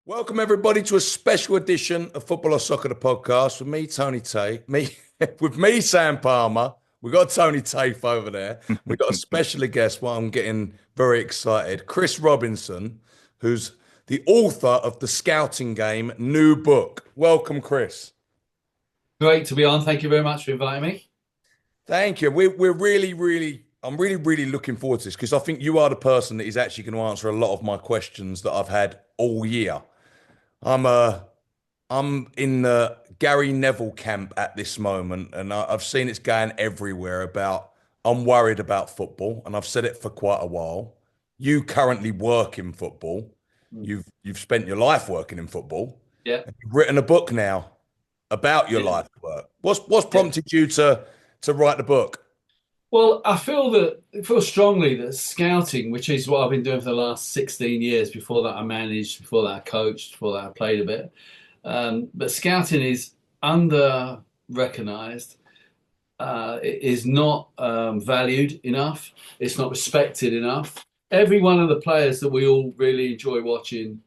Welcome everybody to a special edition of Football or Soccer, the podcast with me, Tony Tate. With me, Sam Palmer. We've got Tony Tate over there. We've got a special guest. Well, I'm getting very excited. Chris Robinson, who's the author of The Scouting Game new book. Welcome, Chris. Great to be on. Thank you very much for inviting me. Thank you. I'm really looking forward to this because I think you are the person that is actually going to answer a lot of my questions that I've had all year. I'm in the Gary Neville camp at this moment, and I've seen it's going everywhere about I'm worried about football, and I've said it for quite a while. You currently work in football. You've spent your life working in football. Yeah. And you've written a book now about your Yeah. life work. What's prompted you to write the book? Well, I feel strongly that scouting, which is what I've been doing for the last 16 years. Before that, I managed. Before that, I coached. Before that, I played a bit. But scouting is under recognized. It is not valued enough. It's not respected enough. Every one of the players that we all really enjoy watching,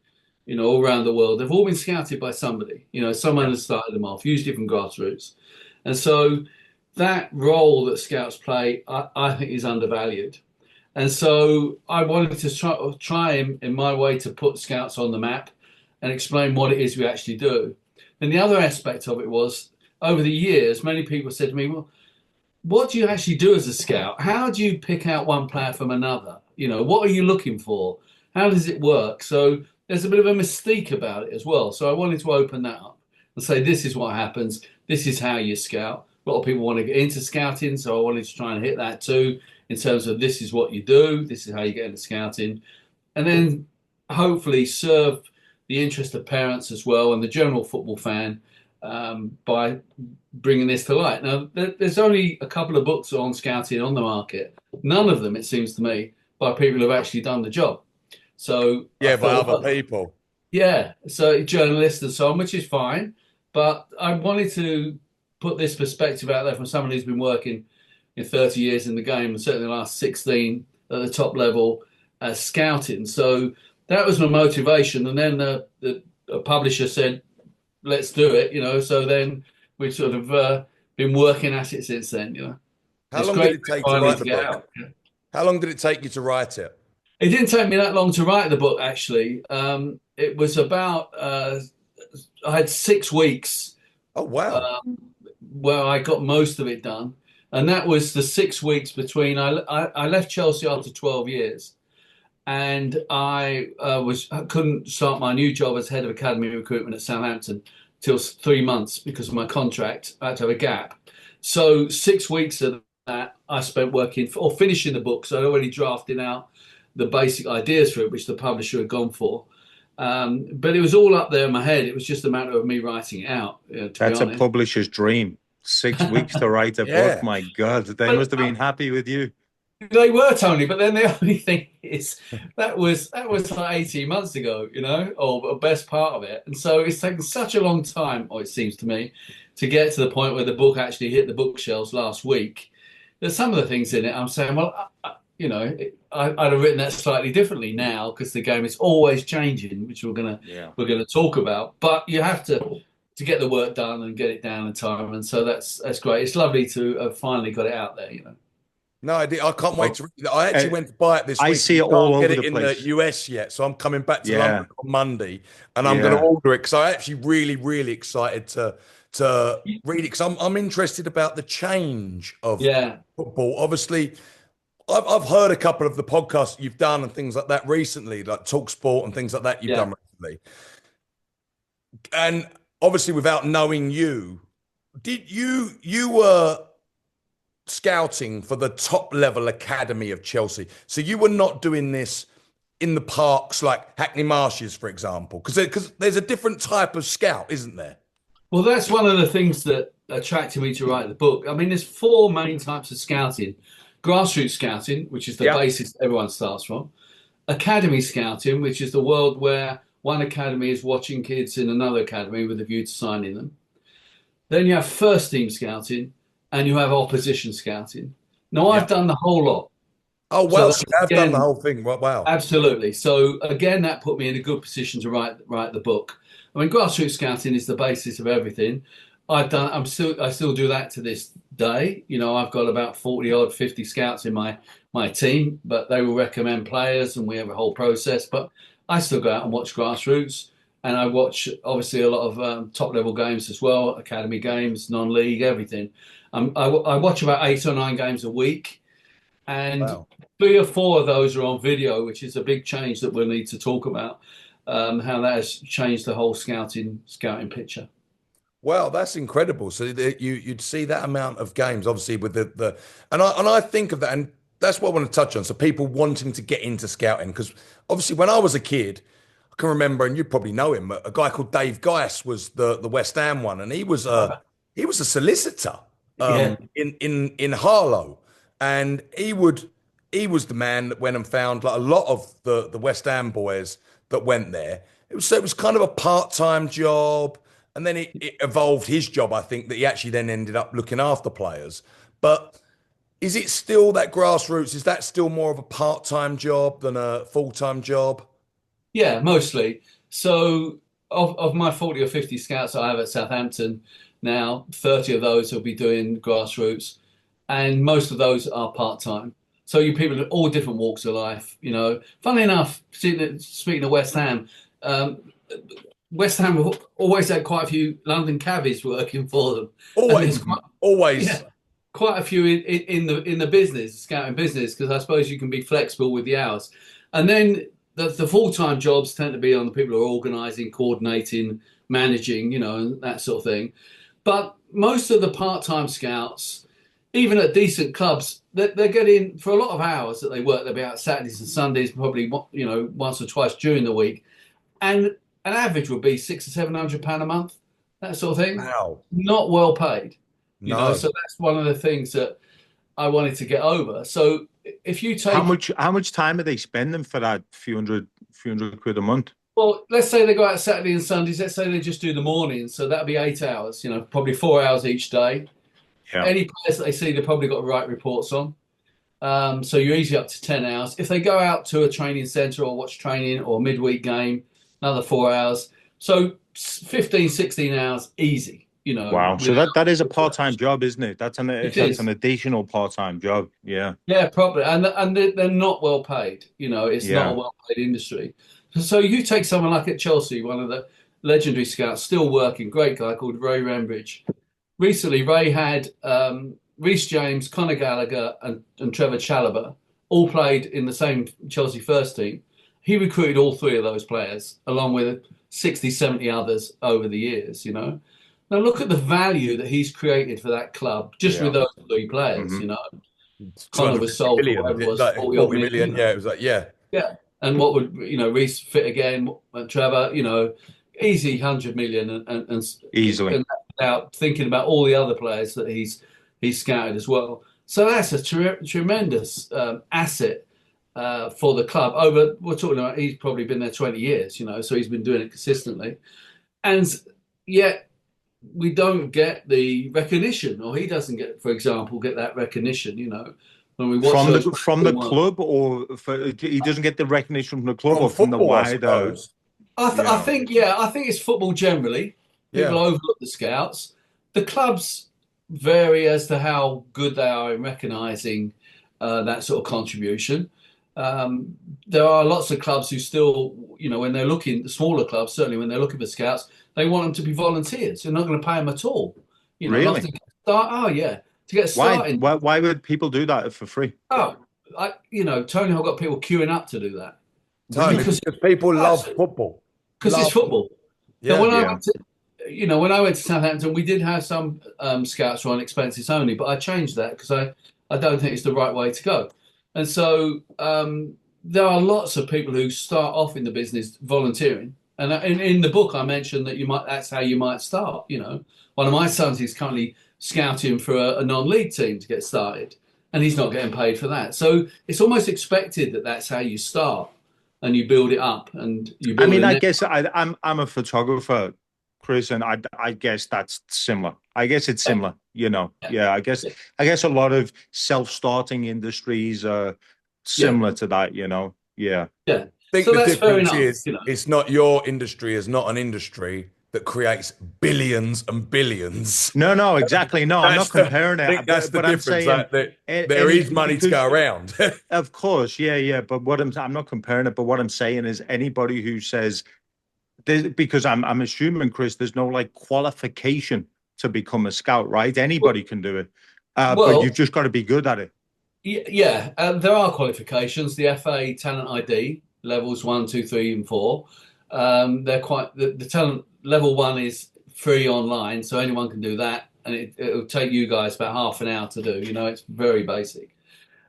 all around the world, they've all been scouted by somebody. Someone has started them off, usually from grassroots. And so that role that scouts play, I think, is undervalued. And so I wanted to try in my way to put scouts on the map and explain what it is we actually do. And the other aspect of it was, over the years, many people said to me, well, what do you actually do as a scout? How do you pick out one player from another? What are you looking for? How does it work? So there's a bit of a mystique about it as well. So I wanted to open that up and say, this is what happens. This is how you scout. A lot of people want to get into scouting, so I wanted to try and hit that too, in terms of this is what you do, this is how you get into scouting, and then hopefully serve the interest of parents as well and the general football fan by bringing this to light. Now, there's only a couple of books on scouting on the market. None of them, it seems to me, by people who have actually done the job. So Yeah, by other people. Yeah, so journalists and so on, which is fine, but I wanted to put this perspective out there from someone who's been working in 30 years in the game, and certainly the last 16 at the top level as scouting. So that was my motivation. And then the publisher said, let's do it, so then we've sort of been working at it since then. How It's long did great it take to finally write to the get book? out. How long did it take you to write it? It didn't take me that long to write the book, actually. It was about, I had 6 weeks. Oh, wow. Where I got most of it done, and that was the 6 weeks between. I left Chelsea after 12 years, and I couldn't start my new job as head of academy recruitment at Southampton till 3 months because of my contract. I had to have a gap. So 6 weeks of that I spent working or finishing the book. So I'd already drafted out the basic ideas for it, which the publisher had gone for. But it was all up there in my head. It was just a matter of me writing it out. That's a publisher's dream. 6 weeks to write a Yeah. book. My God, they must have been happy with you. They were, Tony, but then the only thing is that was like 18 months ago, or the best part of it. And so it's taken such a long time, or it seems to me, to get to the point where the book actually hit the bookshelves last week. There's some of the things in it I'm saying, well, I'd have written that slightly differently now because the game is always changing, which we're gonna talk about. But you have to get the work done and get it down in time, and so that's great. It's lovely to have finally got it out there. No, I can't wait to read it. I actually went to buy it this week. I see it all over get it the in place. the US yet, so I'm coming back to Yeah. London on Monday, and I'm going to order it because I'm actually really excited to read it because I'm interested about the change of football. Obviously, I've heard a couple of the podcasts you've done and things like that recently, like Talk Sport and things like that you've done recently. And obviously, without knowing you, did you were scouting for the top level academy of Chelsea? So you were not doing this in the parks like Hackney Marshes, for example, because there's a different type of scout, isn't there? Well, that's one of the things that attracted me to write the book. I mean, there's 4 main types of scouting. Grassroots scouting, which is the basis everyone starts from. Academy scouting, which is the world where one academy is watching kids in another academy with a view to signing them. Then you have first team scouting and you have opposition scouting. Now, I've done the whole lot. Oh, So well, that, so you have done the again, whole thing. Wow. absolutely. So again, that put me in a good position to write the book. I mean, grassroots scouting is the basis of everything. I still do that to this day. You know, I've got about 40 odd, 50 scouts in my team, but they will recommend players, and we have a whole process. But I still go out and watch grassroots, and I watch obviously a lot of top level games as well, academy games, non-league, everything. I watch about 8 or 9 games a week, and Wow. 3 or 4 of those are on video, which is a big change that we'll need to talk about. How that has changed the whole scouting picture. Well, that's incredible. So you'd see that amount of games, obviously, with the and I think of that, and that's what I want to touch on. So people wanting to get into scouting, because obviously when I was a kid, I can remember, and you probably know him, a guy called Dave Geiss was the West Ham one, and he was a solicitor Yeah, in Harlow, and he was the man that went and found like a lot of the West Ham boys that went there. It was kind of a part-time job, and then it evolved his job. I think that he actually then ended up looking after players. But is it still that grassroots? Is that still more of a part-time job than a full-time job? yeah, mostly. So of my 40 or 50 scouts I have at Southampton now, 30 of those will be doing grassroots, and most of those are part-time. So you people in all different walks of life, you know. Funnily enough, speaking of West Ham, um, West Ham have always had quite a few London cabbies working for them, and there's Always, quite, always. yeah, quite a few in the business, scouting business, because I suppose you can be flexible with the hours. And then the full-time jobs tend to be on the people who are organising, coordinating, managing, you know, and that sort of thing. But most of the part-time scouts, even at decent clubs, they're getting for a lot of hours that they work. They'll be out Saturdays and Sundays, probably, you know, once or twice during the week, and an average would be £600 or £700 a month, that sort of thing. Wow. Not well paid, you know. No. So that's one of the things that I wanted to get over. So if you take, How much time are they spending for that few hundred quid a month? well, let's say they go out Saturday and Sundays. Let's say they just do the mornings, so that'd be 8 hours. You know, probably 4 hours each day. Yeah. Any players that they see, they've probably got to write reports on. So you're easily up to 10 hours. If they go out to a training centre or watch training or midweek game, another 4 hours. So 15, 16 hours easy, you know. Wow. So that is a part-time job, isn't it? It That's is. an additional part-time job. Yeah. Yeah, probably. And they're not well paid. You know, it's not a Yeah. well paid industry. So you take someone like at Chelsea, one of the legendary scouts, still working, great guy called Ray Rembridge. Recently, Ray had Reece James, Conor Gallagher, and Trevor Chalobah all played in the same Chelsea first team. He recruited all 3 of those players, along with 60, 70 others over the years, you know. Now look at the value that he's created for that club just with Yeah. those 3 players, Hmm. you know. Connor was 250 sold for million, whatever it was, like 40 odd 40 million, you million. know. Yeah, it was like, yeah. Yeah. And what would, you know, Reece fit again, and Trevor, you know, easy 100 million, Easily. and without thinking about all the other players that he's scouted as well. So that's a tremendous asset for the club. We're talking about, he's probably been there 20 years, you know, so he's been doing it consistently. And yet we don't get the recognition, or he doesn't get, for example, get that recognition, you know, when we watch those From the club, or he doesn't get the recognition from the club From or from the football, I wider. suppose. I Yeah. think, yeah, I think it's football generally. People Yeah. overlook the scouts. The clubs vary as to how good they are in recognising that sort of contribution. There are lots of clubs who still, you know, when they're looking, the smaller clubs, certainly when they're looking for scouts, they want them to be volunteers. They're not going to pay them at all. You know, not Really? to get start. Oh, yeah, to get started. Why would people do that for free? Oh, you know, Tony, I've got people queuing up to do that Tony, Really? because because people love football. because it's Love football. Now, Yeah. when I Yeah. went to, you know, when I went to Southampton, we did have some scouts who on expenses only, but I changed that because I don't think it's the right way to go. And so there are lots of people who start off in the business volunteering. And in the book, I mentioned that that's how you might start. You know, one of my sons is currently scouting for a non-league team to get started, and he's not getting paid for that. So it's almost expected that that's how you start, and you build it up, and you I build mean, a I net. guess I'm a photographer, Chris, and I guess that's similar. I guess it's similar, you know. Yeah, I guess a lot of self-starting industries are similar to that, you know. Yeah. Yeah. I think So the that's fair difference enough, is it's not your industry is not an industry that creates billions and billions. No, no, exactly. No, I'm not comparing I think it, that's the but I'm difference. saying That there any is money to because go around. of course, yeah, yeah. But I'm not comparing it, but what I'm saying is anybody who says because I'm assuming, Chris, there's no like qualification to become a scout, right? Anybody can do it, but you've well, just got to be good at it. yeah, there are qualifications. The FA Talent ID levels 1, 2, 3, and 4. They're quite the talent level 1 is free online, so anyone can do that, and it'll take you guys about half an hour to do. You know, it's very basic.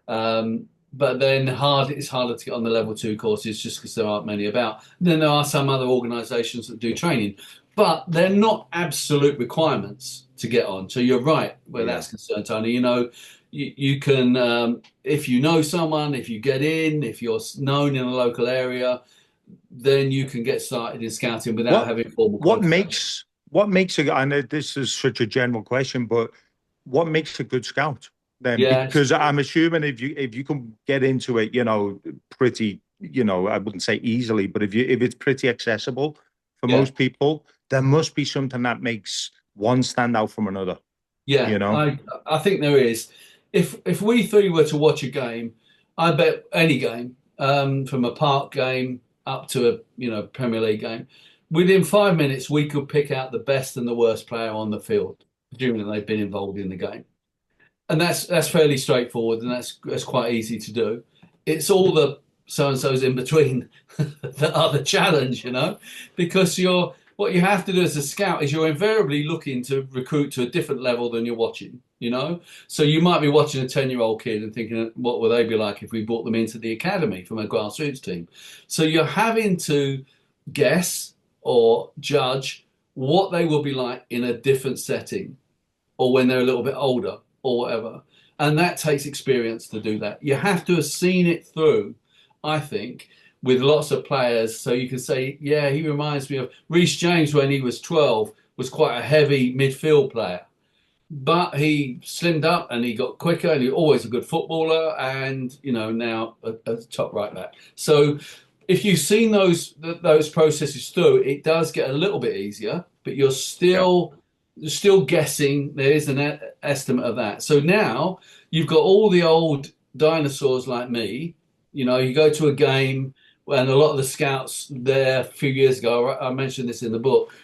But then it's harder to get on the level 2 courses just because there aren't many about. Then there are some other organisations that do training, but they're not absolute requirements to get on. So you're right where that's concerned, Tony. You know, you can if you know someone, if you get in, if you're known in a local area, then you can get started in scouting without having formal qualifications. What makes a I know this is such a general question, but what makes a good scout then? Yes, Because I'm assuming if you can get into it, you know, pretty, you know, I wouldn't say easily, but if it's pretty accessible for yeah. most people, there must be something that makes one stand out from another, Yeah, you know? I think there is. If we three were to watch a game, I bet any game, from a park game up to a Premier League game, within 5 minutes we could pick out the best and the worst player on the field, presuming that they've been involved in the game. And that's fairly straightforward, and that's quite easy to do. It's all the so and so's in between that are the challenge, because what you have to do as a scout is you're invariably looking to recruit to a different level than you're watching. So you might be watching a 10-year-old kid and thinking, what would they be like if we brought them into the academy from a grassroots team? So you're having to guess or judge what they will be like in a different setting, or when they're a little bit older, or whatever. And that takes experience to do that. You have to have seen it through, I think, with lots of players. So you can say, yeah, he reminds me of Reece James when he was 12, was quite a heavy midfield player. But he slimmed up and he got quicker, and he's always a good footballer, and now a top right back. So if you've seen those processes through, it does get a little bit easier, but you're still guessing. There is an estimate of that. So now you've got all the old dinosaurs like me. You go to a game, and a lot of the scouts there a few years ago, I mentioned this in the book,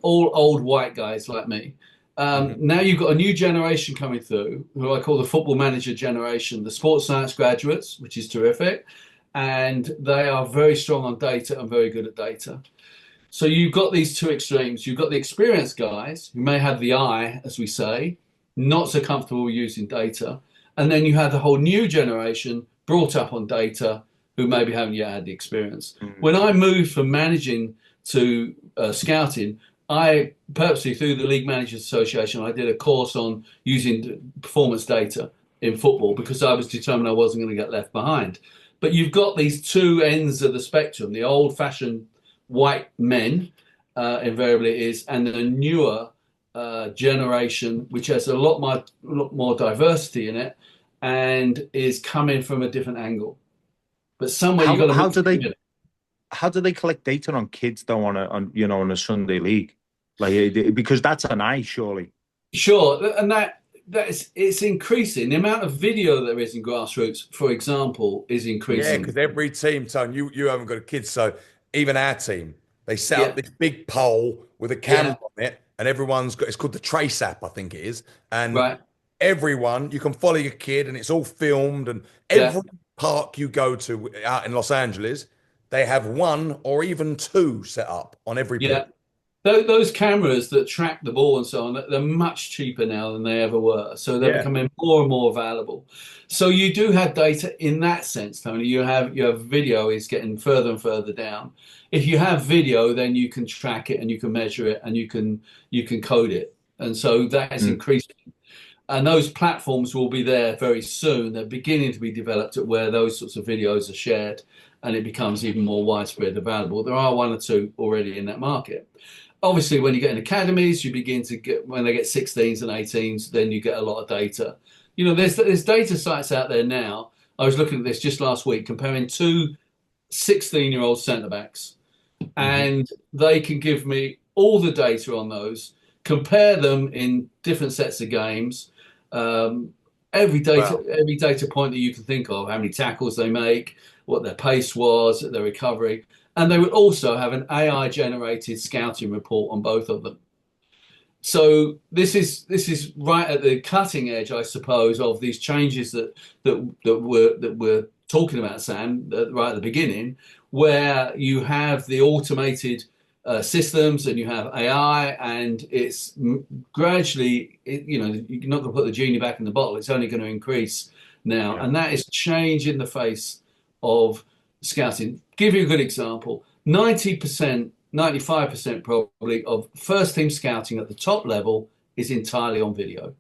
all old white guys like me. Now you've got a new generation coming through, who I call the football manager generation, the sports science graduates, which is terrific. And they are very strong on data and very good at data. So you've got these two extremes. You've got the experienced guys who may have the eye, as we say, not so comfortable using data. And then you have the whole new generation brought up on data who maybe haven't yet had the experience. When I moved from managing to scouting, I purposely, through the League Managers Association, I did a course on using performance data in football because I was determined I wasn't going to get left behind. But you've got these two ends of the spectrum, the old-fashioned white men, invariably it is, and the newer generation, which has a lot more diversity in it and is coming from a different angle. But somewhere you've got to how do they collect data on kids though on a Sunday league? Like, because that's an eye, surely. Sure, and it's increasing. The amount of video there is in grassroots, for example, is increasing. Yeah, because every team, Tone, you haven't got kids, so even our team, they set up this big pole with a camera on it, and it's called the Trace app, I think it is. And everyone, you can follow your kid, and it's all filmed. And every park you go to out in Los Angeles, they have one or even two set up on every pitch. Those cameras that track the ball and so on, they're much cheaper now than they ever were. So they're becoming more and more valuable. So you do have data in that sense, Tony. You have video is getting further and further down. If you have video, then you can track it and you can measure it and you can code it. And so that is increasing. And those platforms will be there very soon. They're beginning to be developed at where those sorts of videos are shared and it becomes even more widespread available. There are one or two already in that market. Obviously, when you get in academies, you begin to get, when they get 16s and 18s, then you get a lot of data. There's data sites out there now. I was looking at this just last week, comparing two 16-year-old centre-backs, and they can give me all the data on those, compare them in different sets of games, every data point that you can think of, how many tackles they make, what their pace was, their recovery, and they would also have an AI-generated scouting report on both of them. So this is right at the cutting edge, I suppose, of these changes that we're talking about, Sam, right at the beginning, where you have the automated systems and you have AI, and it's gradually, you're not going to put the genie back in the bottle. It's only going to increase now, and that is change in the face of scouting. Give you a good example: 90%. 95% probably of first team scouting at the top level is entirely on video.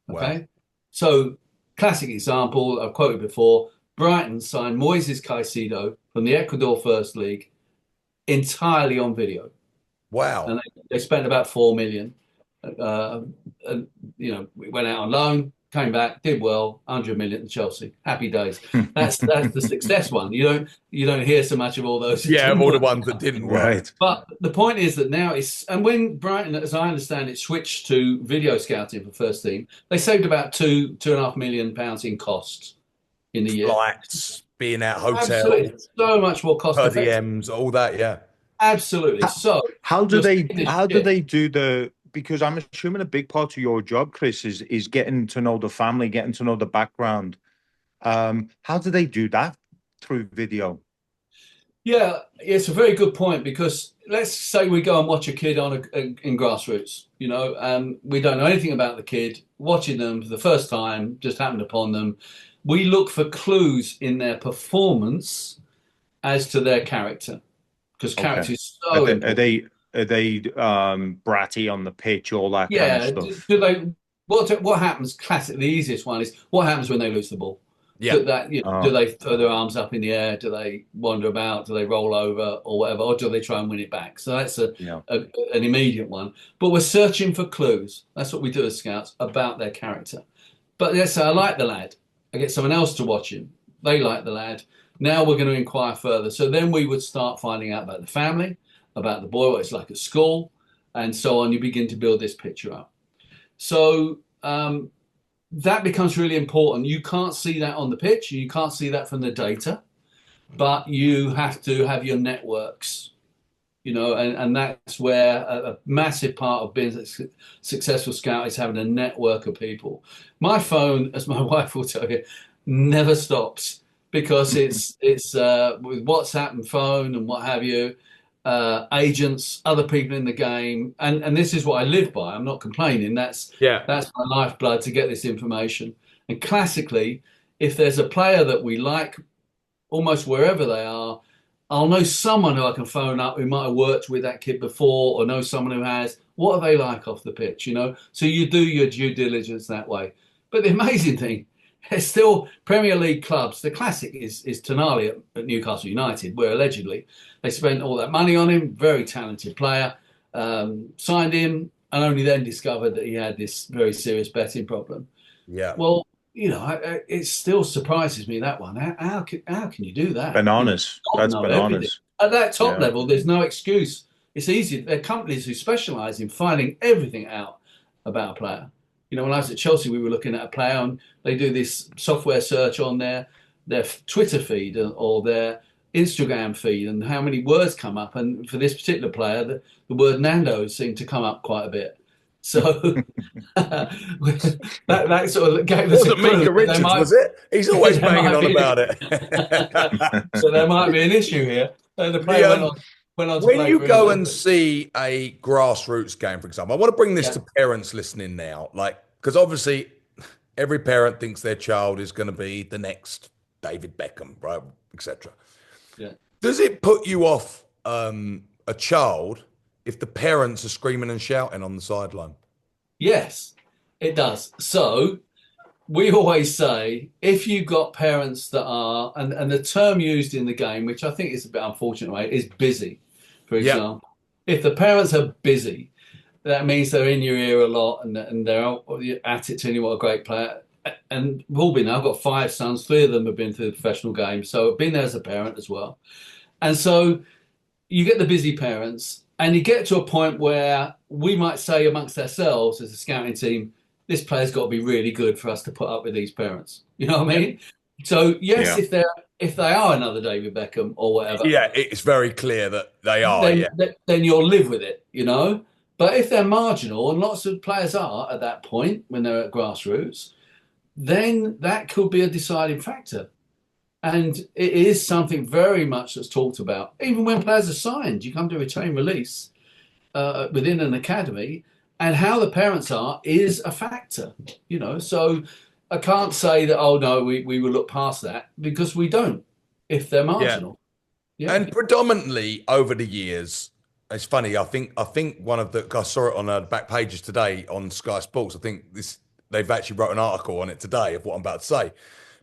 Okay. Wow. So classic example I've quoted before, Brighton signed Moises Caicedo from the Ecuador First League entirely on video. Wow. And they spent about 4 million. We went out on loan, came back, did well, 100 million to Chelsea. Happy days. That's the success one. You don't hear so much of all those. Yeah, all the ones that didn't work. Right. But the point is that now and when Brighton, as I understand it, switched to video scouting for first team, they saved about £2.5 million in costs in the year. Flights, being at hotels, absolutely, so much more cost effective. DMs, all that, yeah. Absolutely. So how do they do the? Because I'm assuming a big part of your job, Chris, is getting to know the family, getting to know the background. How do they do that through video? Yeah, it's a very good point, because let's say we go and watch a kid in grassroots, we don't know anything about the kid, watching them for the first time, just happened upon them. We look for clues in their performance as to their character, because character is so important. Are they bratty on the pitch, all that kind of stuff? Do they? What happens? Classic. The easiest one is what happens when they lose the ball. Yeah. Do they throw their arms up in the air? Do they wander about? Do they roll over or whatever? Or do they try and win it back? So that's an immediate one. But we're searching for clues. That's what we do as scouts about their character. But let's say I like the lad. I get someone else to watch him. They like the lad. Now we're going to inquire further. So then we would start finding out about the family, about the boy, what it's like at school, and so on. You begin to build this picture up. So that becomes really important. You can't see that on the pitch. You can't see that from the data, but you have to have your networks, and that's where a massive part of being a successful scout is having a network of people. My phone, as my wife will tell you, never stops, because it's with WhatsApp and phone and what have you, agents, other people in the game, and this is what I live by. I'm not complaining. That's my lifeblood, to get this information. And classically, if there's a player that we like, almost wherever they are, I'll know someone who I can phone up who might have worked with that kid before, or know someone who has. What are they like off the pitch? So you do your due diligence that way. But the amazing thing, there's still Premier League clubs. The classic is Tonali at Newcastle United, where allegedly they spent all that money on him. Very talented player, signed him, and only then discovered that he had this very serious betting problem. Yeah. Well, it still surprises me, that one. How can you do that? Bananas. That's bananas. Everything. At that top level, there's no excuse. It's easy. There are companies who specialise in finding everything out about a player. When I was at Chelsea, we were looking at a player, and they do this software search on their Twitter feed or their Instagram feed, and how many words come up. And for this particular player, the word Nando seemed to come up quite a bit. So that sort of gave us a clue. Mika Richards, was it? He's always banging on about it. So there might be an issue here. The player went on to when you go and see a grassroots game, for example, I want to bring this to parents listening now, because obviously every parent thinks their child is going to be the next David Beckham, right, etc. Yeah. Does it put you off a child if the parents are screaming and shouting on the sideline? Yes, it does. So we always say, if you've got parents that are, and the term used in the game, which I think is a bit unfortunate, right, is busy, for example. If the parents are busy, that means they're in your ear a lot, and they're at it telling you what a great player. and we've all been there. I've got 5 sons. 3 of them have been to the professional game, so I've been there as a parent as well. And so you get the busy parents, and you get to a point where we might say amongst ourselves as a scouting team, this player's got to be really good for us to put up with these parents. You know what I mean? So yes, Yeah. if they are another David Beckham or whatever, Yeah, it's very clear that they are. then Yeah, then you'll live with it, you know. But if they're marginal, and lots of players are at that point when they're at grassroots, then that could be a deciding factor. And it is something very much that's talked about. Even when players are signed, you come to retain release within an academy, and how the parents are is a factor, you know. So I can't say that, oh no, we will look past that, because we don't if they're yeah. marginal. Yeah. And predominantly over the years, it's funny. I think one of the I saw it on the back pages today on Sky Sports. I think they've actually wrote an article on it today of what I'm about to say.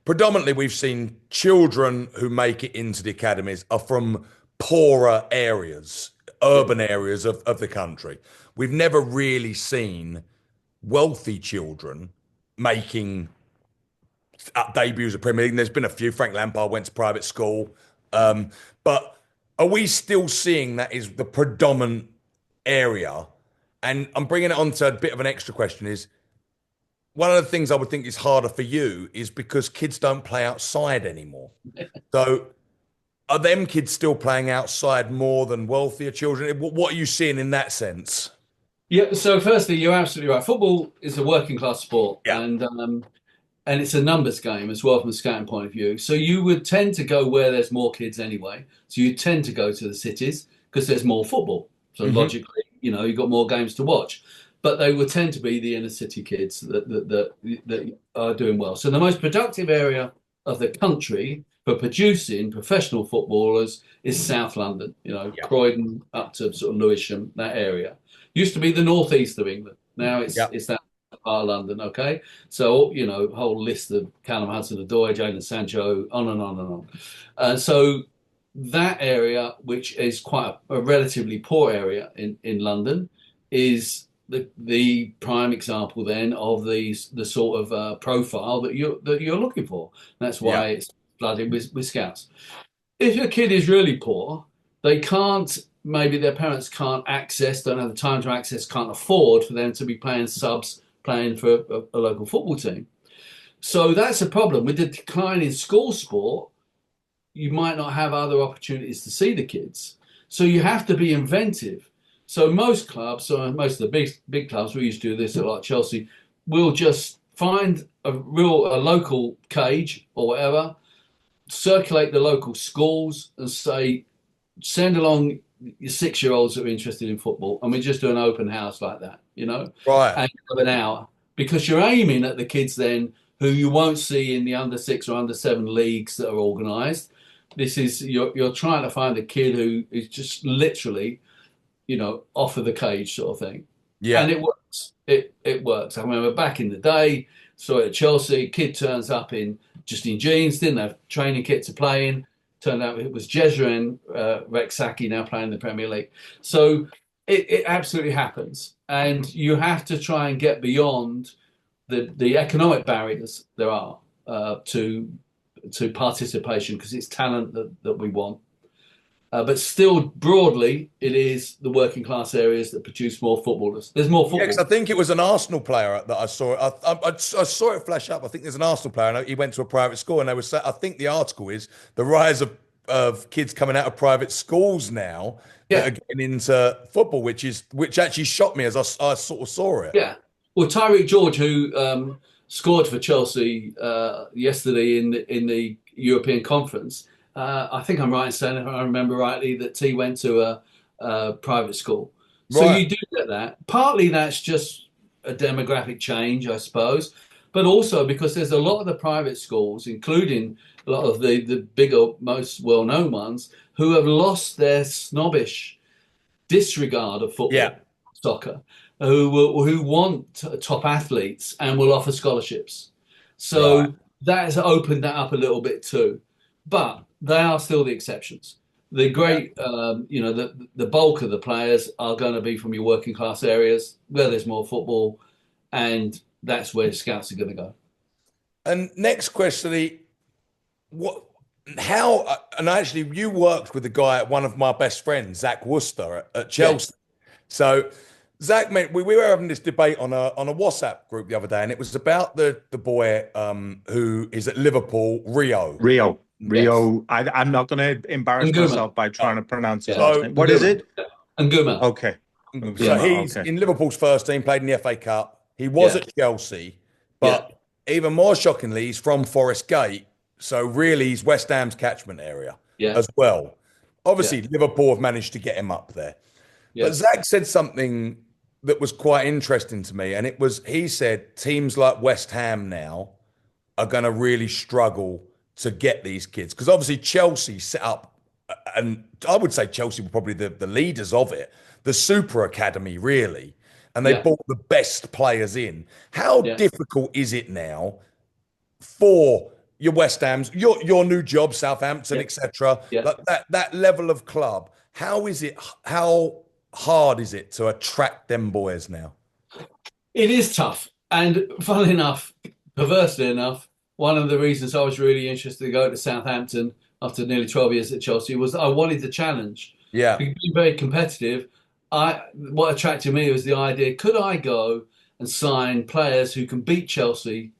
Predominantly, we've seen children who make it into the academies are from poorer areas, urban areas of the country. We've never really seen wealthy children making debuts of Premier League. And there's been a few. Frank Lampard went to private school. But are we still seeing that is the predominant area? And I'm bringing it on to a bit of an extra question is one of the things I would think is harder for you is because kids don't play outside anymore. So are them kids still playing outside more than wealthier children? What are you seeing in that sense? Yeah. So firstly, you're absolutely right. Football is a working class sport, Yeah. and it's a numbers game as well from a scouting point of view. So you would tend to go where there's more kids anyway. So you tend to go to the cities because there's more football. So logically, you know, you've got more games to watch. But they would tend to be the inner city kids that are doing well. So the most productive area of the country for producing professional footballers is South London, you know, Yeah. Croydon up to sort of Lewisham, that area. Used to be the northeast of England. Now Yeah. it's that part of London, okay? So, you know, whole list of Callum Hudson-Odoi, Jadon Sancho, on and on and on. So that area, which is quite a relatively poor area in London, is the prime example then of the sort of profile that you're looking for. That's Yeah. why it's flooded with scouts. If your kid is really poor, they can't. Maybe their parents can't access, don't have the time to access, can't afford for them to be playing subs, playing for a local football team. So that's a problem with the decline in school sport. You might not have other opportunities to see the kids. So you have to be inventive. So most clubs, or most of the big clubs, we used to do this at like Chelsea, will just find a local cage or whatever, circulate the local schools and say, send along your 6-year-olds that are interested in football, and we just do an open house like that, you know, Right. and you have an hour, because you're aiming at the kids then who you won't see in the under 6 or under 7 leagues that are organised. This is you're trying to find a kid who is just literally, you know, off of the cage sort of thing, Yeah. and it works. It works. I remember back in the day, saw it at Chelsea. Kid turns up in just in jeans, didn't have training kit to play in. Turned out it was Jezrein Rexaki now playing in the Premier League. So it absolutely happens, and you have to try and get beyond the economic barriers there are to participation, because it's talent that we want. But still, broadly, it is the working class areas that produce more footballers. There's more Yeah, because football. I think it was an Arsenal player that I saw. I saw it flash up. I think there's an Arsenal player, and he went to a private school, and they were. I think the article is the rise of kids coming out of private schools now that Yeah, are getting into football, which actually shocked me as I sort of saw it. yeah. Well, Tyreek George, who scored for Chelsea yesterday in the European Conference, I think I'm right in saying, if I remember rightly, that he went to a private school. So Right. you do get that. Partly that's just a demographic change, I suppose, but also because there's a lot of the private schools, including a lot of the bigger, most well-known ones, who have lost their snobbish disregard of Yeah. football, soccer, who want top athletes and will offer scholarships. Right. So that has opened that up a little bit too, but they are still the exceptions. The Yeah. great, you know, the bulk of the players are going to be from your working class areas where there's more football, and that's where scouts are going to go. And next question, what, how, and actually, you worked with a guy, one of my best friends, Zach Worcester at Chelsea. Yes. So, Zach, mate, we were having this debate on a WhatsApp group the other day, and it was about the boy who is at Liverpool, Rio. Yes. I'm not going to embarrass Nguma. myself by trying to pronounce his Yeah. last So, name. What is Nguma. it? Nguma. Okay. so Nguma, he's okay. in Liverpool's first team, played in the FA Cup. He was Yeah. at Chelsea, Yeah. but even more shockingly, he's from Forest Gate. So really, he's West Ham's catchment area Yeah. as well. Yeah. Obviously, Liverpool have managed to get him up there. But Yeah. Zach said something that was quite interesting to me, and it was he said teams like West Ham now are going to really struggle to get these kids because obviously Chelsea set up, and I would say Chelsea were probably the leaders of it, the Super Academy, really, and they Yeah. brought the best players in. How Yeah. difficult is it now for your West Ham's, your new job, Southampton, Yeah. etc., Yeah. that level of club? How is it? How hard is it to attract them boys now? It is tough. And funnily enough, perversely enough, one of the reasons I was really interested to go to Southampton after nearly 12 years at Chelsea was I wanted the challenge. Yeah, Being very competitive, what attracted me was the idea, could I go and sign players who can beat Chelsea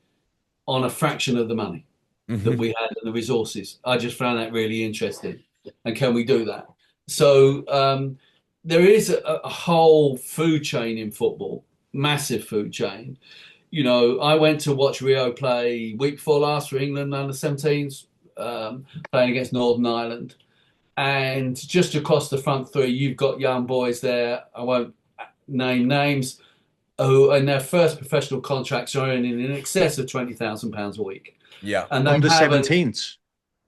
on a fraction of the money that hmm we had and the resources? I just found that really interesting. And can we do that? So there is a whole food chain in football, massive food chain. You know, I went to watch Rio play week before last for England under 17s, playing against Northern Ireland. And just across the front three, you've got young boys there. I won't name names, who in their first professional contracts are earning in excess of £20,000 a week. yeah, And they Under haven't, 17s.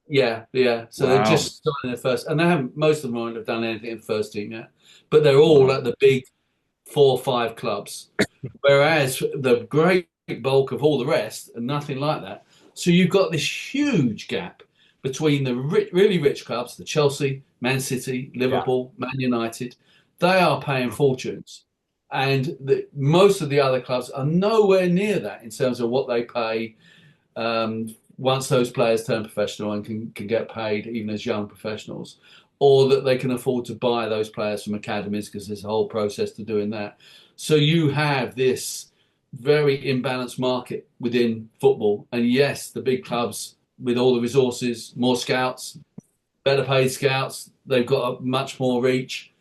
yeah. So they're Wow. just starting their first, and they haven't. Most of them won't have done anything in the first team yet, but they're all at the big 4 or 5 clubs. Whereas the great bulk of all the rest are nothing like that. So you've got this huge gap between the really rich clubs, the Chelsea, Man City, Liverpool, Man United. They are paying fortunes. And most of the other clubs are nowhere near that in terms of what they pay once those players turn professional and can get paid even as young professionals, or that they can afford to buy those players from academies because there's a whole process to doing that. So you have this very imbalanced market within football. And yes, the big clubs with all the resources, more scouts, better paid scouts, they've got a much more reach,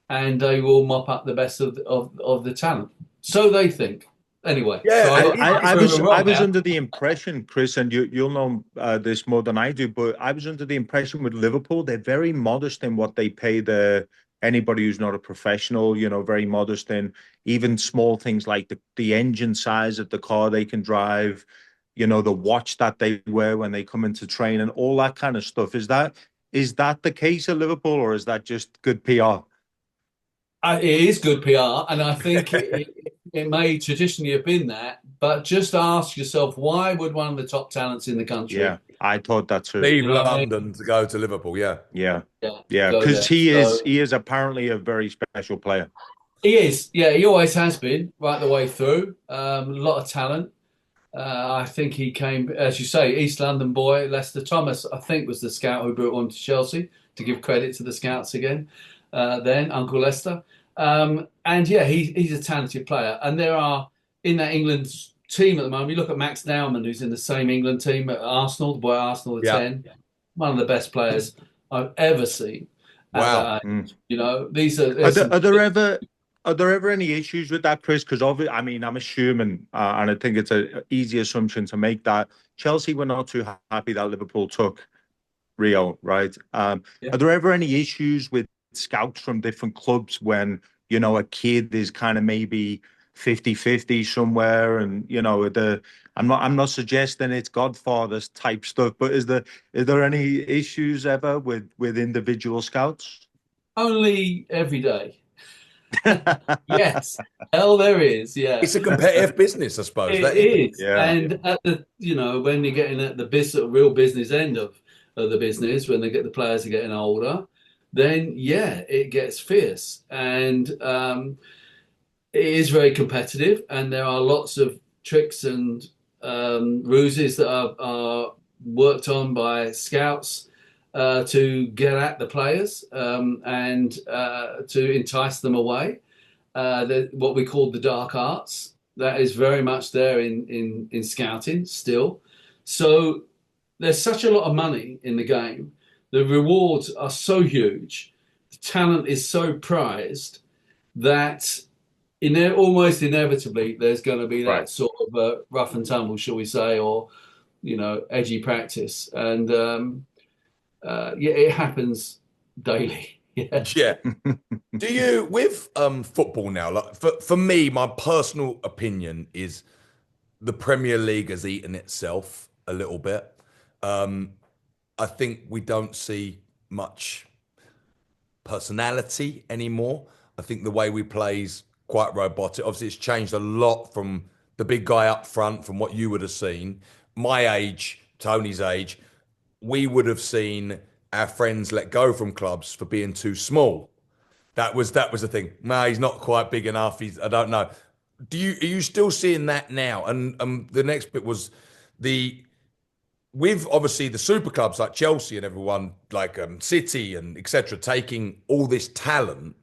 and they will mop up the best of the talent. So they think. Anyway, yeah. so And I was under the impression, Chris, and you'll know this more than I do, but I was under the impression with Liverpool, they're very modest in what they pay anybody who's not a professional, you know, very modest in even small things like the engine size of the car they can drive, you know, the watch that they wear when they come into train and all that kind of stuff. Is that the case at Liverpool, or is that just good PR? It is good PR, and I think it may traditionally have been that. But just ask yourself, why would one of the top talents in the country, Yeah, I thought that too. leave you know what I mean? London to go to Liverpool? Yeah, Yeah, Yeah, go because there. So he is apparently a very special player. he is, yeah, he always has been right the way through. A lot of talent. I think he came, as you say, East London boy. Lester Thomas, I think, was the scout who brought him to Chelsea. To give credit to the scouts again, then Uncle Lester. And yeah, he's a talented player. And there are in that England team at the moment. You look at Max Naumann, who's in the same England team at Arsenal, the boy at Arsenal at yeah. 10. One of the best players I've ever seen at Wow. that age. You know, these are. Are there ever any issues with that, Chris? Because I mean, I'm assuming, and I think it's an easy assumption to make that Chelsea were not too happy that Liverpool took Rio, right? Are there ever any issues with scouts from different clubs when, you know, a kid is kind of maybe 50-50 somewhere, and you know, I'm not suggesting it's Godfathers type stuff, but is there any issues ever with individual scouts? Only every day. Yes, hell there is. Yeah, It's a competitive business, I suppose. it is. Yeah. And at the, you know, when you're getting at the real business end of the business, when the players are getting older, then yeah, it gets fierce, and it is very competitive, and there are lots of tricks and ruses that are worked on by scouts to get at the players and to entice them away. What we call the dark arts, that is very much there in scouting still. So there's such a lot of money in the game. The rewards are so huge. The talent is so prized that almost inevitably there's going to be that sort of rough and tumble, shall we say, or edgy practice. And it happens daily. Yeah. Yeah. Do you with football now? Like for me, my personal opinion is the Premier League has eaten itself a little bit. I think we don't see much personality anymore. I think the way we play is quite robotic. Obviously, it's changed a lot from the big guy up front, from what you would have seen. My age, Tony's age, we would have seen our friends let go from clubs for being too small. That was the thing. No, he's not quite big enough. I don't know. Are you still seeing that now? And the next bit was with obviously the super clubs like Chelsea and everyone like City and etc. taking all this talent.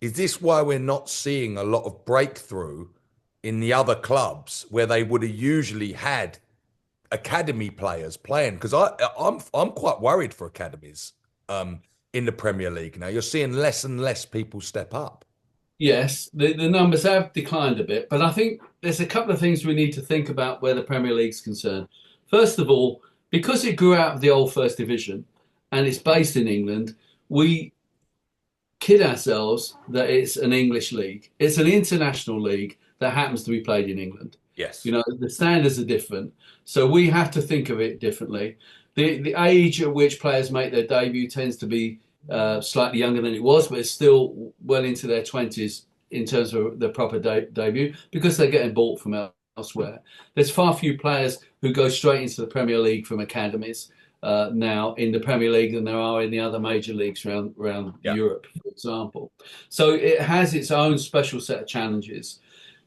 Is this why we're not seeing a lot of breakthrough in the other clubs where they would have usually had academy players playing? Because I'm quite worried for academies in the Premier League now. You're seeing less and less people step up. Yes, the numbers have declined a bit, but I think there's a couple of things we need to think about where the Premier League's concerned. First of all, because it grew out of the old First Division and it's based in England, we kid ourselves that it's an English league. It's an international league that happens to be played in England. Yes. The standards are different, so we have to think of it differently. The age at which players make their debut tends to be slightly younger than it was, but it's still well into their 20s in terms of the proper debut because they're getting bought from elsewhere. There's far few players who go straight into the Premier League from academies now in the Premier League than there are in the other major leagues around Europe, for example. So it has its own special set of challenges.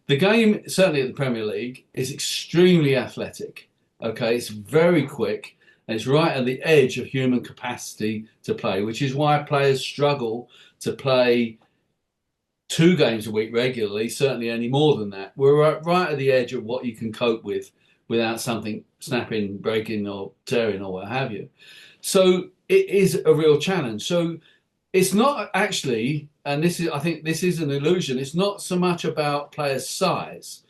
The game, certainly at the Premier League, is extremely athletic. Okay, it's very quick. And it's right at the edge of human capacity to play, which is why players struggle to play 2 games a week regularly, certainly any more than that. We're right at the edge of what you can cope with without something snapping, breaking or tearing or what have you. So it is a real challenge. So it's not actually, and I think this is an illusion, it's not so much about players' size.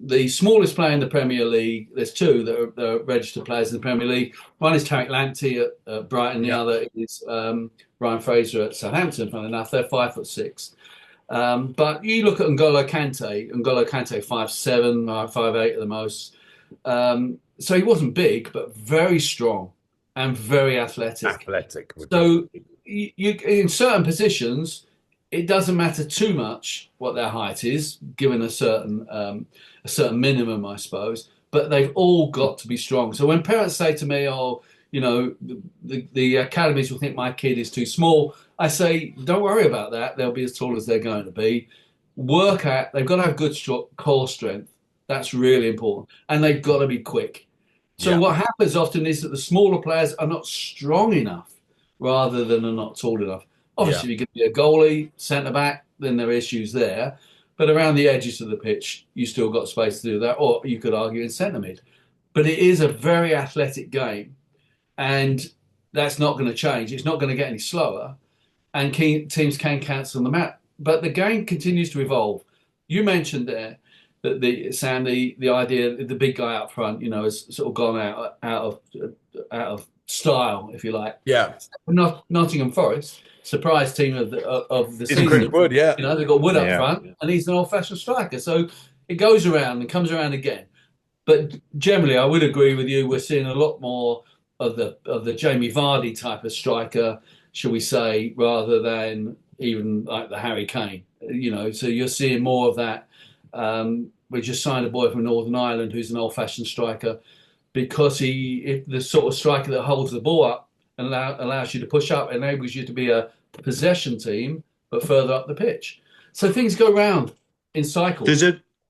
The smallest player in the Premier League, there's 2 that are registered players in the Premier League. One is Tarek Lamptey at Brighton. The other is Ryan Fraser at Southampton. Funny enough, they're 5'6". But you look at N'Golo Kante 5'7", 5'8" at the most. So he wasn't big, but very strong and very athletic. So you in certain positions, it doesn't matter too much what their height is, given a certain minimum, I suppose. But they've all got to be strong. So when parents say to me, "Oh, the academies will think my kid is too small," I say, "Don't worry about that. They'll be as tall as they're going to be. They've got to have good core strength. That's really important, and they've got to be quick." So what happens often is that the smaller players are not strong enough, rather than are not tall enough. Obviously, if you could be a goalie, centre back, then there are issues there. But around the edges of the pitch, you still got space to do that, or you could argue in centre mid. But it is a very athletic game, and that's not going to change. It's not going to get any slower, and teams can cancel them out. But the game continues to evolve. You mentioned there that the idea that the big guy up front, has sort of gone out of style, if you like. Yeah. Nottingham Forest, surprise team of the season. Chris Wood, yeah. They've got Wood up front, and he's an old-fashioned striker. So it goes around and comes around again. But generally, I would agree with you. We're seeing a lot more of the Jamie Vardy type of striker, shall we say, rather than even like the Harry Kane. So you're seeing more of that. We just signed a boy from Northern Ireland who's an old-fashioned striker because the sort of striker that holds the ball up and allows you to push up, enables you to be a possession team, but further up the pitch. So things go round in cycles.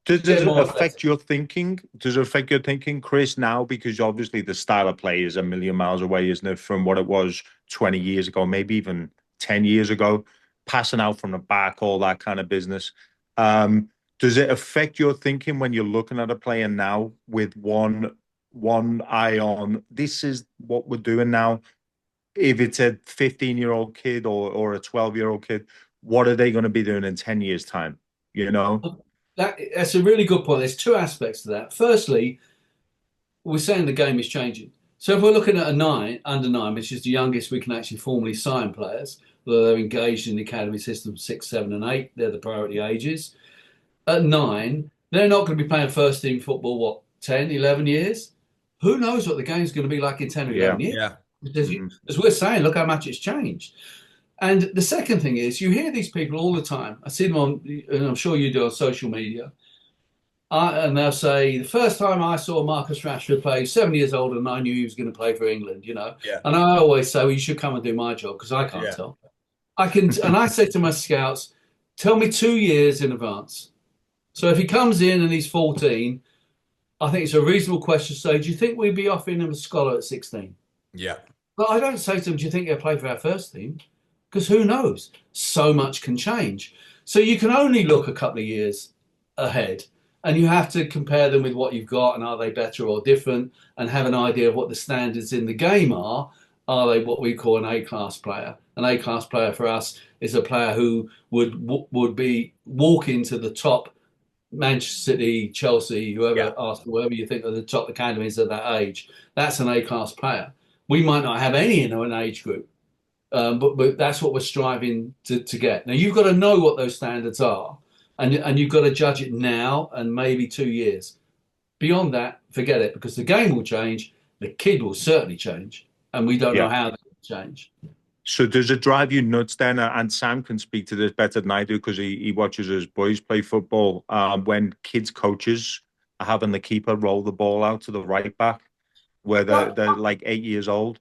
Does Get it more affect athletic. your thinking? Does it affect your thinking, Chris, now? Because obviously the style of play is a million miles away, isn't it, from what it was 20 years ago, maybe even 10 years ago, passing out from the back, all that kind of business. Um, does it affect your thinking when you're looking at a player now with one eye on this is what we're doing now? If it's a 15-year-old kid or a 12-year-old kid, what are they going to be doing in 10 years' time? You know? That's a really good point. There's two aspects to that. Firstly, we're saying the game is changing. So if we're looking at a under nine, which is the youngest we can actually formally sign players, although they're engaged in the academy system 6, 7, and 8, they're the priority ages. At 9, they're not going to be playing first team football, what, 10, 11 years? Who knows what the game's going to be like in 10 or Yeah. 11 years? Yeah. Mhm. As we're saying, look how much it's changed. And the second thing is, you hear these people all the time. I see them on, and I'm sure you do on social media. And they'll say, the first time I saw Marcus Rashford play, 7 years old, and I knew he was going to play for England, Yeah. And I always say, well, you should come and do my job because I can't Yeah. tell. And I say to my scouts, tell me 2 years in advance. So if he comes in and he's 14, I think it's a reasonable question to say, do you think we'd be offering him a scholar at 16? Yeah. But I don't say to them, do you think he'll play for our first team? Because who knows? So much can change. So you can only look a couple of years ahead and you have to compare them with what you've got and are they better or different and have an idea of what the standards in the game are. Are they what we call an A-class player? An A-class player for us is a player who would be walk into the top Manchester City, Chelsea, Yeah. Arsenal, whoever you think are the top academies at that age. That's an A-class player. We might not have any in an age group, but that's what we're striving to get. Now, you've got to know what those standards are, and you've got to judge it now and maybe 2 years. Beyond that, forget it, because the game will change, the kid will certainly change, and we don't know Yeah. how that will change. So does it drive you nuts then? And Sam can speak to this better than I do because he watches his boys play football. When kids coaches are having the keeper roll the ball out to the right back where Well, they're like 8 years old.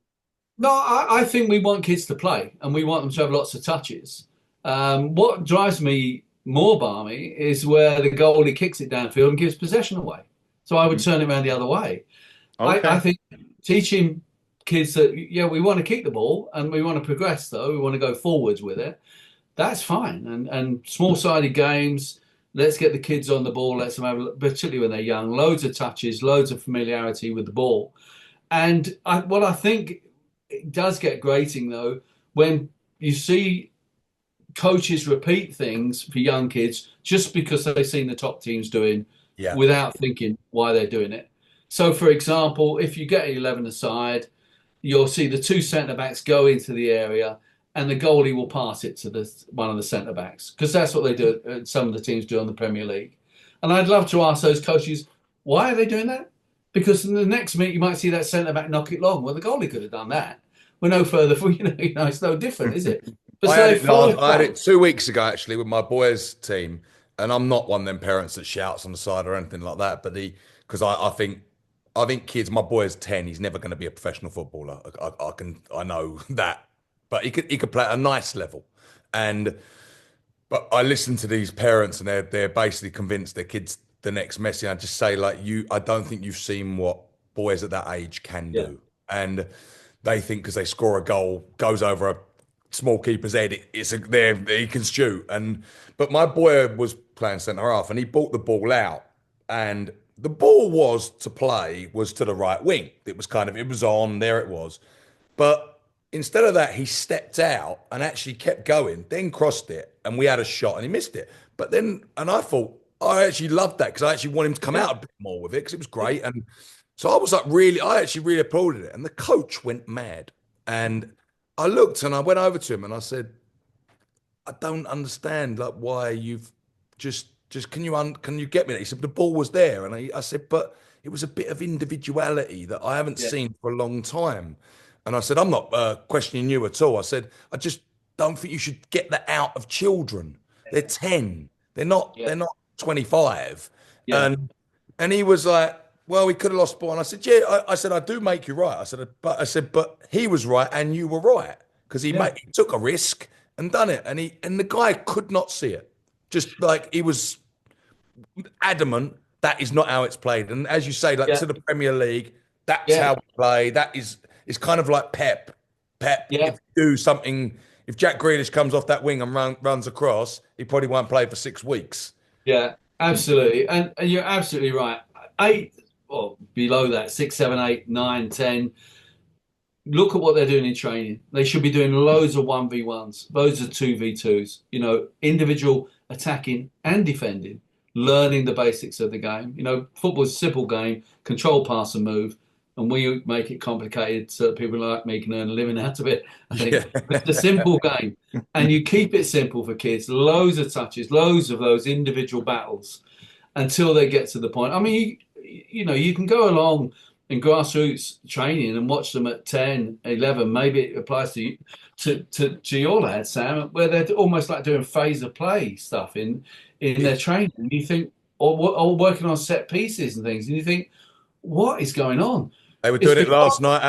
no, I think we want kids to play and we want them to have lots of touches. What drives me more balmy is where the goalie kicks it downfield and gives possession away. So I would turn it around the other way. I Okay. think teaching kids that, yeah, we want to keep the ball and we want to progress, though. We want to go forwards with it. That's fine. And small-sided games, let's get the kids on the ball. Let's them have, particularly when they're young, loads of touches, loads of familiarity with the ball. And what I think it does get grating, though, when you see coaches repeat things for young kids just because they've seen the top teams doing Yeah. without thinking why they're doing it. So, for example, if you get 11 aside, you'll see the two centre backs go into the area and the goalie will pass it to one of the centre backs because that's what they do. Some of the teams do on the Premier League. And I'd love to ask those coaches, why are they doing that? Because in the next minute, you might see that centre back knock it long. Well, the goalie could have done that. We're no further from, it's no different, is it? But I so had they it follow last, I had back. it 2 weeks ago actually with my boys' team, and I'm not one of them parents that shouts on the side or anything like that. But because I think kids, my boy's 10, he's never going to be a professional footballer. I know that, but he could play at a nice level, and but I listen to these parents and they're basically convinced their kids the next Messi. I just say like I don't think you've seen what boys at that age can Yeah, do, and they think because they score a goal, goes over a small keeper's head, he can shoot. But my boy was playing centre half and he brought the ball out, and the ball was to the right wing. It was on there. It was, but instead of that, he stepped out and actually kept going, then crossed it, and we had a shot and he missed it. But then, and I thought, I actually loved that because I actually want him to come yeah, out a bit more with it because it was great. And so I was like, really, I actually really applauded it. And the coach went mad. And I looked and I went over to him and I said, I don't understand like why you've just can you get me that? He said the ball was there, and I said, but it was a bit of individuality that I haven't yeah, seen for a long time. And I said, I'm not questioning you at all. I said, I just don't think you should get that out of children. They're 10. yeah, They're not 25. yeah, And he was like, well, we could have lost ball. And I said, yeah, I said, I do make you right. But he was right and you were right because yeah. he took a risk and done it. And the guy could not see it. Just like he was adamant that is not how it's played. And as you say, like Yeah, to the Premier League, that's yeah, how we play. That is, it's kind of like Pep. Pep, yeah, if you do something, if Jack Grealish comes off that wing and runs across, he probably won't play for 6 weeks. yeah, absolutely. And you're absolutely right. Eight or below that, six, seven, eight, nine, 10. Look at what they're doing in training. They should be doing loads of 1v1s, loads of 2v2s, individual attacking and defending, learning the basics of the game. Football's a simple game, control, pass, and move. And we make it complicated so that people like me can earn a living out of it. I think Yeah. it's a simple game. And you keep it simple for kids, loads of touches, loads of those individual battles until they get to the point. I mean, you can go along in grassroots training and watch them at 10, 11. Maybe it applies to your lads, Sam, where they're almost like doing phase of play stuff in their training. And you think, or working on set pieces and things, and you think, what is going on? They were It's doing it because, last night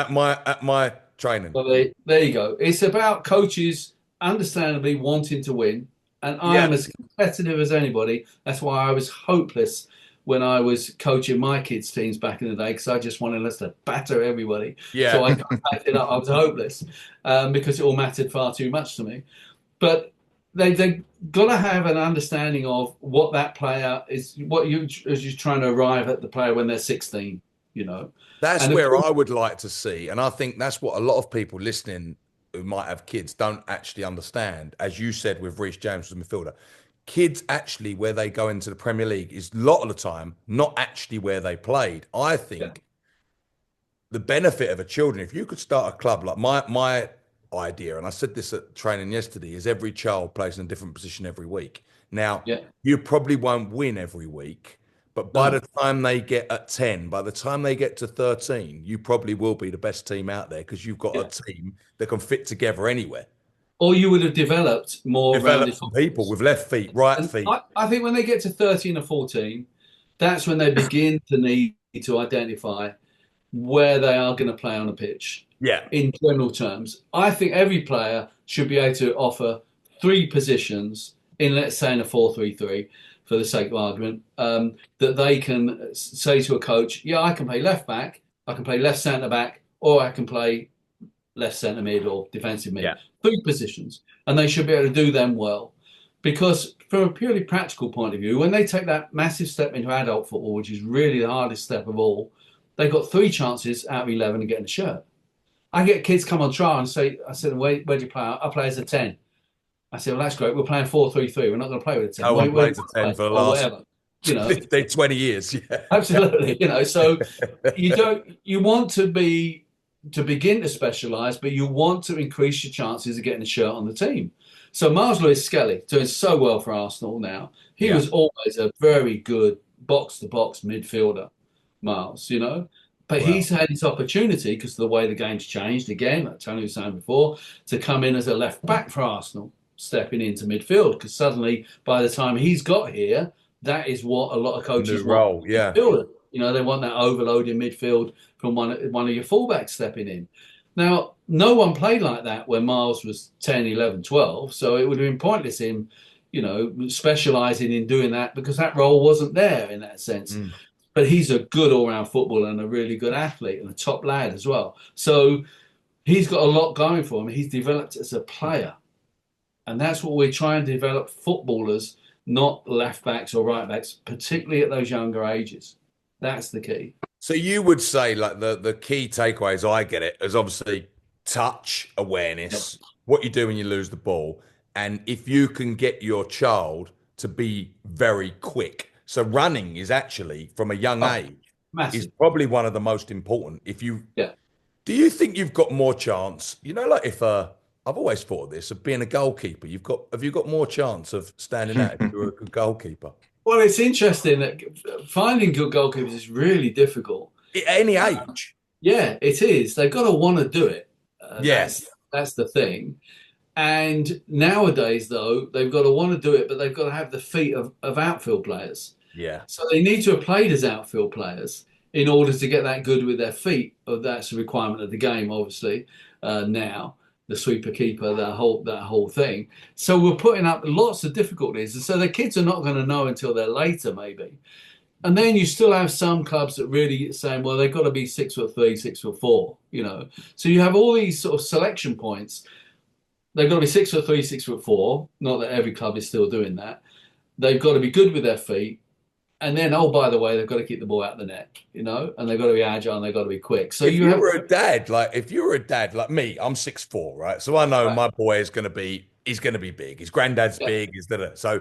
at my training. well, there you go. It's about coaches understandably wanting to win. And I Yeah. am as competitive as anybody. That's why I was hopeless when I was coaching my kids' teams back in the day, because I just wanted us to batter everybody. So Yeah. I backed it up. I was hopeless because it all mattered far too much to me. But they got to have an understanding of what that player is, what you as you're trying to arrive at the player when they're 16. That's And of where course, I would like to see. And I think that's what a lot of people listening who might have kids don't actually understand. As you said with Reece James as a midfielder, kids actually, where they go into the Premier League is a lot of the time not actually where they played. I yeah, think the benefit of a children, if you could start a club like my idea, and I said this at training yesterday, is every child plays in a different position every week. Now, yeah, you probably won't win every week, but by no. the time they get at 10, by the time they get to 13, you probably will be the best team out there because you've got Yeah. a team that can fit together anywhere. Or you would have developed more Develop rounded some people footballs. with left feet, right And feet. I think when they get to 13 or 14, that's when they begin to need to identify where they are going to play on a pitch Yeah. in general terms. I think every player should be able to offer three positions in, let's say, in a 4-3-3, for the sake of argument, that they can say to a coach, yeah, I can play left back, I can play left centre back, or I can play left centre mid or defensive mid. Yeah. Three positions. And they should be able to do them well. Because from a purely practical point of view, when they take that massive step into adult football, which is really the hardest step of all, they've got three chances out of 11 of getting a shirt. I get kids come on trial and say, I said, where do you play? I play as a 10. I said, well, that's great. We're playing 4-3-3. We're not going to play with a 10. No one Where plays do a you 10 play? for the Or last whatever. 15, 20 years. Yeah. Absolutely. So you want to begin to specialise, but you want to increase your chances of getting a shirt on the team. So Miles Lewis-Skelly doing so well for Arsenal now. He Yeah. was always a very good box-to-box midfielder, Miles, But Wow. he's had his opportunity because of the way the game's changed again, like Tony was saying before, to come in as a left back for Arsenal, stepping into midfield. Because suddenly, by the time he's got here, that is what a lot of coaches New want. role. Yeah. Midfielder. They want that overloading midfield from one of your fullbacks stepping in. Now, no one played like that when Miles was 10, 11, 12, so it would have been pointless him, specialising in doing that because that role wasn't there in that sense. Mm. But he's a good all-round footballer and a really good athlete and a top lad as well. So he's got a lot going for him. He's developed as a player. And that's what we're trying to develop footballers, not left backs or right backs, particularly at those younger ages. That's the key. So you would say like the key takeaways, I get it, is obviously touch awareness, what you do when you lose the ball, and if you can get your child to be very quick. So running is actually from a young age is Massive. probably one of the most important. If you Yeah. do you think you've got more chance? Like if I've always thought of this of being a goalkeeper. Have you got more chance of standing out if you're a good goalkeeper? Well, it's interesting that finding good goalkeepers is really difficult. At any age. Yeah, it is. They've got to want to do it. Yes. That's the thing. And nowadays, though, they've got to want to do it, but they've got to have the feet of outfield players. Yeah. So they need to have played as outfield players in order to get that good with their feet. That's a requirement of the game, obviously, now. the sweeper keeper, that whole thing. So we're putting up lots of difficulties, and so the kids are not going to know until they're later, maybe. And then you still have some clubs that really saying, well, they've got to be 6'3", 6'4", you know. So you have all these sort of selection points. They've got to be 6'3", 6'4". Not that every club is still doing that. They've got to be good with their feet. And then, oh, by the way, they've got to keep the ball out of the net, you know, and they've got to be agile and they've got to be quick. So if you were a dad, like me, I'm 6'4", right? So I know right. my boy is going to be, he's going to be big. His granddad's Yeah, big. So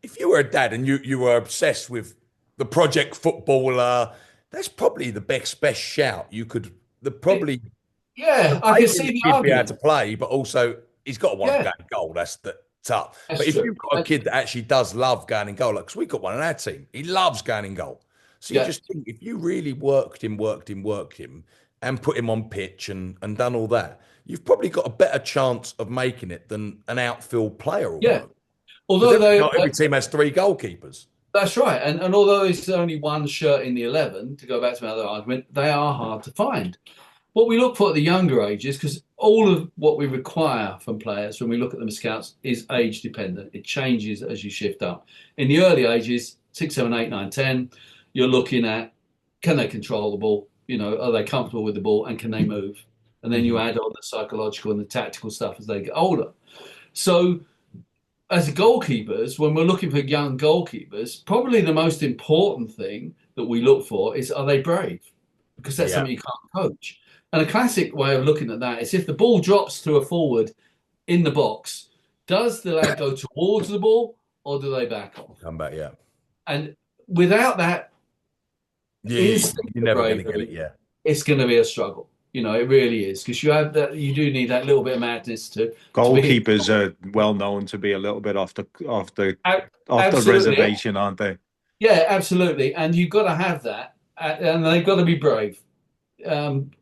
if you were a dad and you were obsessed with the project footballer, that's probably the best shout you could. The probably yeah, I can making see the the kid be able to argument. play, but also he's got to want to Yeah, go in goal. That's the tough. that's But if true. you've got a kid that actually does love going in goal, like, because we got one on our team, he loves going in goal. So you Yeah, just think if you really worked him, and put him on pitch and done all that, you've probably got a better chance of making it than an outfield player yeah. almost. Because Although they, not every team has three goalkeepers. that's right. And although it's only one shirt in the 11, to go back to my other argument, they are hard to find. What we look for at the younger ages, because all of what we require from players when we look at them as scouts is age dependent. It changes as you shift up. In the early ages, 6, 7, 8, 9, 10, you're looking at, can they control the ball? You know, are they comfortable with the ball and can they move? And then you Mhm. add on the psychological and the tactical stuff as they get older. So as goalkeepers, when we're looking for young goalkeepers, probably the most important thing that we look for is, are they brave? Because that's Yeah. something you can't coach. And a classic way of looking at that is, if the ball drops to a forward in the box, does the lad go towards the ball or do they back off? Come back, yeah. And without that Yeah, instinct you're of never going to get it, bravery, yeah. it's going to be a struggle. You know, it really is, because you do need that little bit of madness to be Goalkeepers are well known to be a little bit off the absolutely. reservation, aren't they? Yeah, absolutely. And you've got to have that, and they've got to be brave.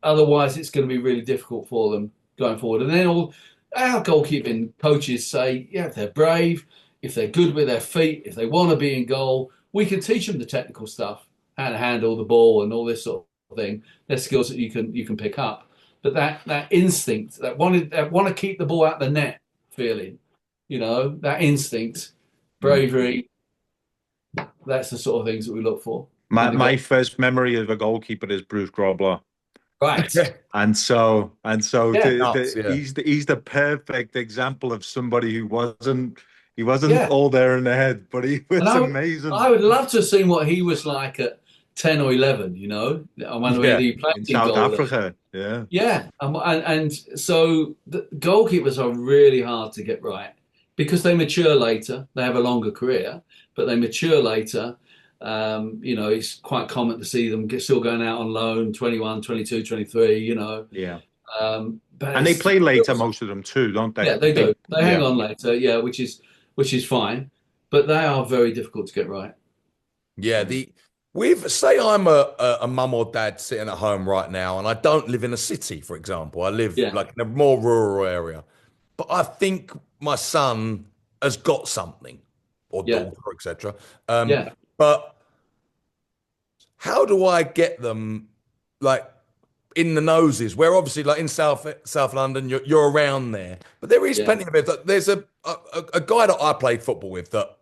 Otherwise, it's going to be really difficult for them going forward. And then all our goalkeeping coaches say, yeah, if they're brave, if they're good with their feet, if they want to be in goal, we can teach them the technical stuff, how to handle the ball and all this sort of thing. They're skills that you can pick up. But that instinct, that want to keep the ball out the net feeling, you know, that instinct, Mm. bravery, that's the sort of things that we look for My in the goal. my first memory of a goalkeeper is Bruce Grobler. Right. And so Yeah. Nuts, yeah. he's the perfect example of somebody who wasn't Yeah. all there in the head, but he And was I would, amazing I would love to have seen what he was like at 10 or 11, you know, when Yeah. he played in in South goal. Africa. Yeah. Yeah. And so the goalkeepers are really hard to get right because they mature later. They have a longer career, but they mature later. You know, it's quite common to see them still going out on loan, 21, 22, 23, you know. Yeah. But And they play later, most of them too, don't they? yeah, they do. They hang Yeah. on later, yeah, which is fine. But they are very difficult to get right. Yeah, with say I'm a mum or dad sitting at home right now, and I don't live in a city, for example. I live Yeah, like in a more rural area, but I think my son has got something, or yeah, daughter, etc. yeah, But how do I get them like in the noses? Where obviously, like in South London, you're around there, but there is yeah, plenty of it. There's a guy that I played football with that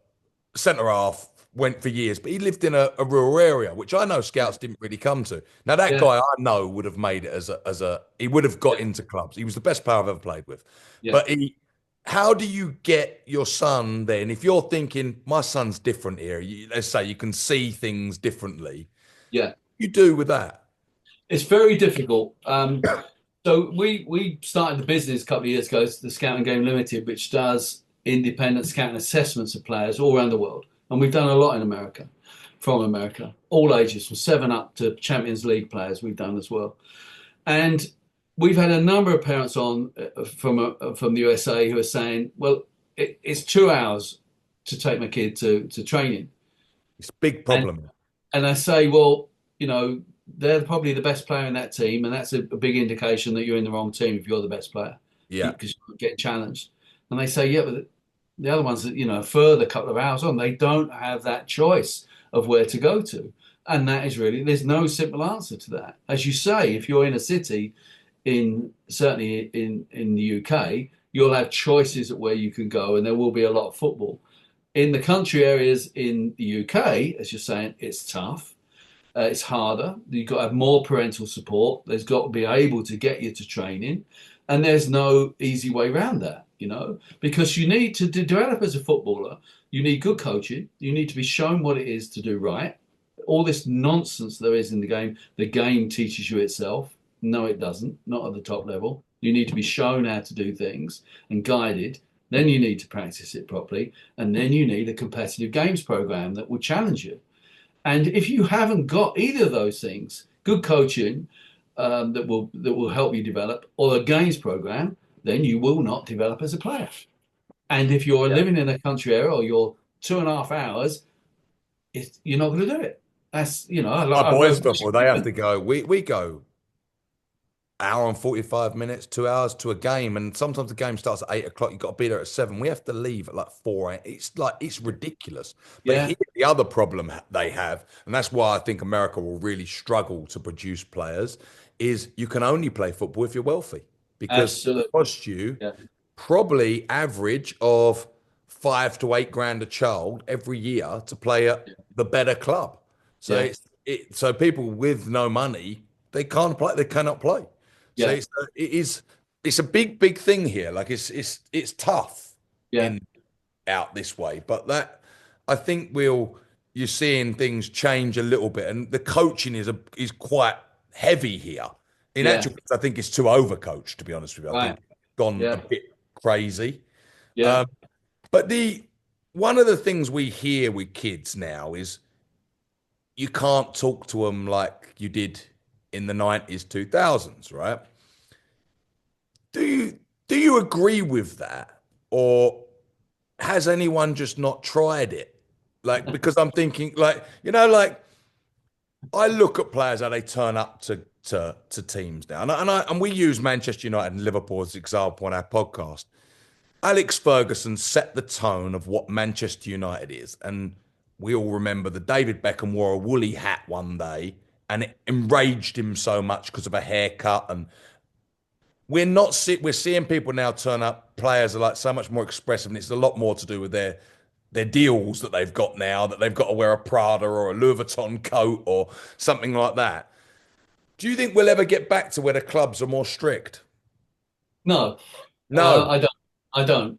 centre half went for years, but he lived in a rural area, which I know scouts didn't really come to. Now that yeah, guy I know would have made it as a he would have got yeah, into clubs. He was the best player I've ever played with. yeah, But how do you get your son then? If you're thinking my son's different here, let's say you can see things differently. yeah. You do with that. It's very difficult. So we started the business a couple of years ago, the Scouting Game Limited, which does independent scouting assessments of players all around the world, and we've done a lot in America, from America, all ages, from 7 up to Champions League players. We've done as well, and we've had a number of parents on from the USA who are saying, "Well, it's 2 hours to take my kid to training," It's a big and problem. and I say, "Well, you know, they're probably the best player in that team, and that's a big indication that you're in the wrong team if you're the best player Yeah. because you're getting challenged." And they say, "Yeah, but the other ones that, you know, further couple of hours on, they don't have that choice of where to go to." And that is really, there's no simple answer to that. As you say, if you're in a city, certainly in the UK, you'll have choices at where you can go, and there will be a lot of football. In the country areas in the UK, as you're saying, it's tough. It's harder. You've got to have more parental support. There's got to be able to get you to training, and there's no easy way around that, because you need to develop as a footballer. You need good coaching. You need to be shown what it is to do right. All this nonsense there is in the game teaches you itself. No, it doesn't. Not at the top level. You need to be shown how to do things and guided. Then you need to practice it properly, and then you need a competitive games program that will challenge you. And if you haven't got either of those things, good coaching that will help you develop, or a games program, then you will not develop as a player. And if you're living in a country area, or you're 2.5 hours, you're not going to do it. That's Our boys football, they have to go. We go hour and 45 minutes, 2 hours to a game, and sometimes the game starts at 8 o'clock. You've got to be there at 7. We have to leave at like 4. It's ridiculous. But here, the other problem they have, and that's why I think America will really struggle to produce players, is you can only play football if you're wealthy, because it costs you probably average of 5 to 8 grand a child every year to play at the better club. So so people with no money, they can't play. They cannot play. So it's a big thing here. Like it's tough out this way, but that I think you're seeing things change a little bit, and the coaching is quite heavy here. In actual fact, I think it's too overcoached, to be honest with you. I think it's gone a bit crazy. But one of the things we hear with kids now is you can't talk to them like you did in the 90s, 2000s, right? Do you agree with that? Or has anyone just not tried it? Like, because I'm thinking, like, I look at players, how they turn up to teams now. And we use Manchester United and Liverpool as an example on our podcast. Alex Ferguson set the tone of what Manchester United is. And we all remember that David Beckham wore a woolly hat one day, and it enraged him so much because of a haircut. And we're seeing people now turn up. Players are like so much more expressive, and it's a lot more to do with their deals that they've got now, that they've got to wear a Prada or a Louis Vuitton coat or something like that. Do you think we'll ever get back to where the clubs are more strict? No, I don't.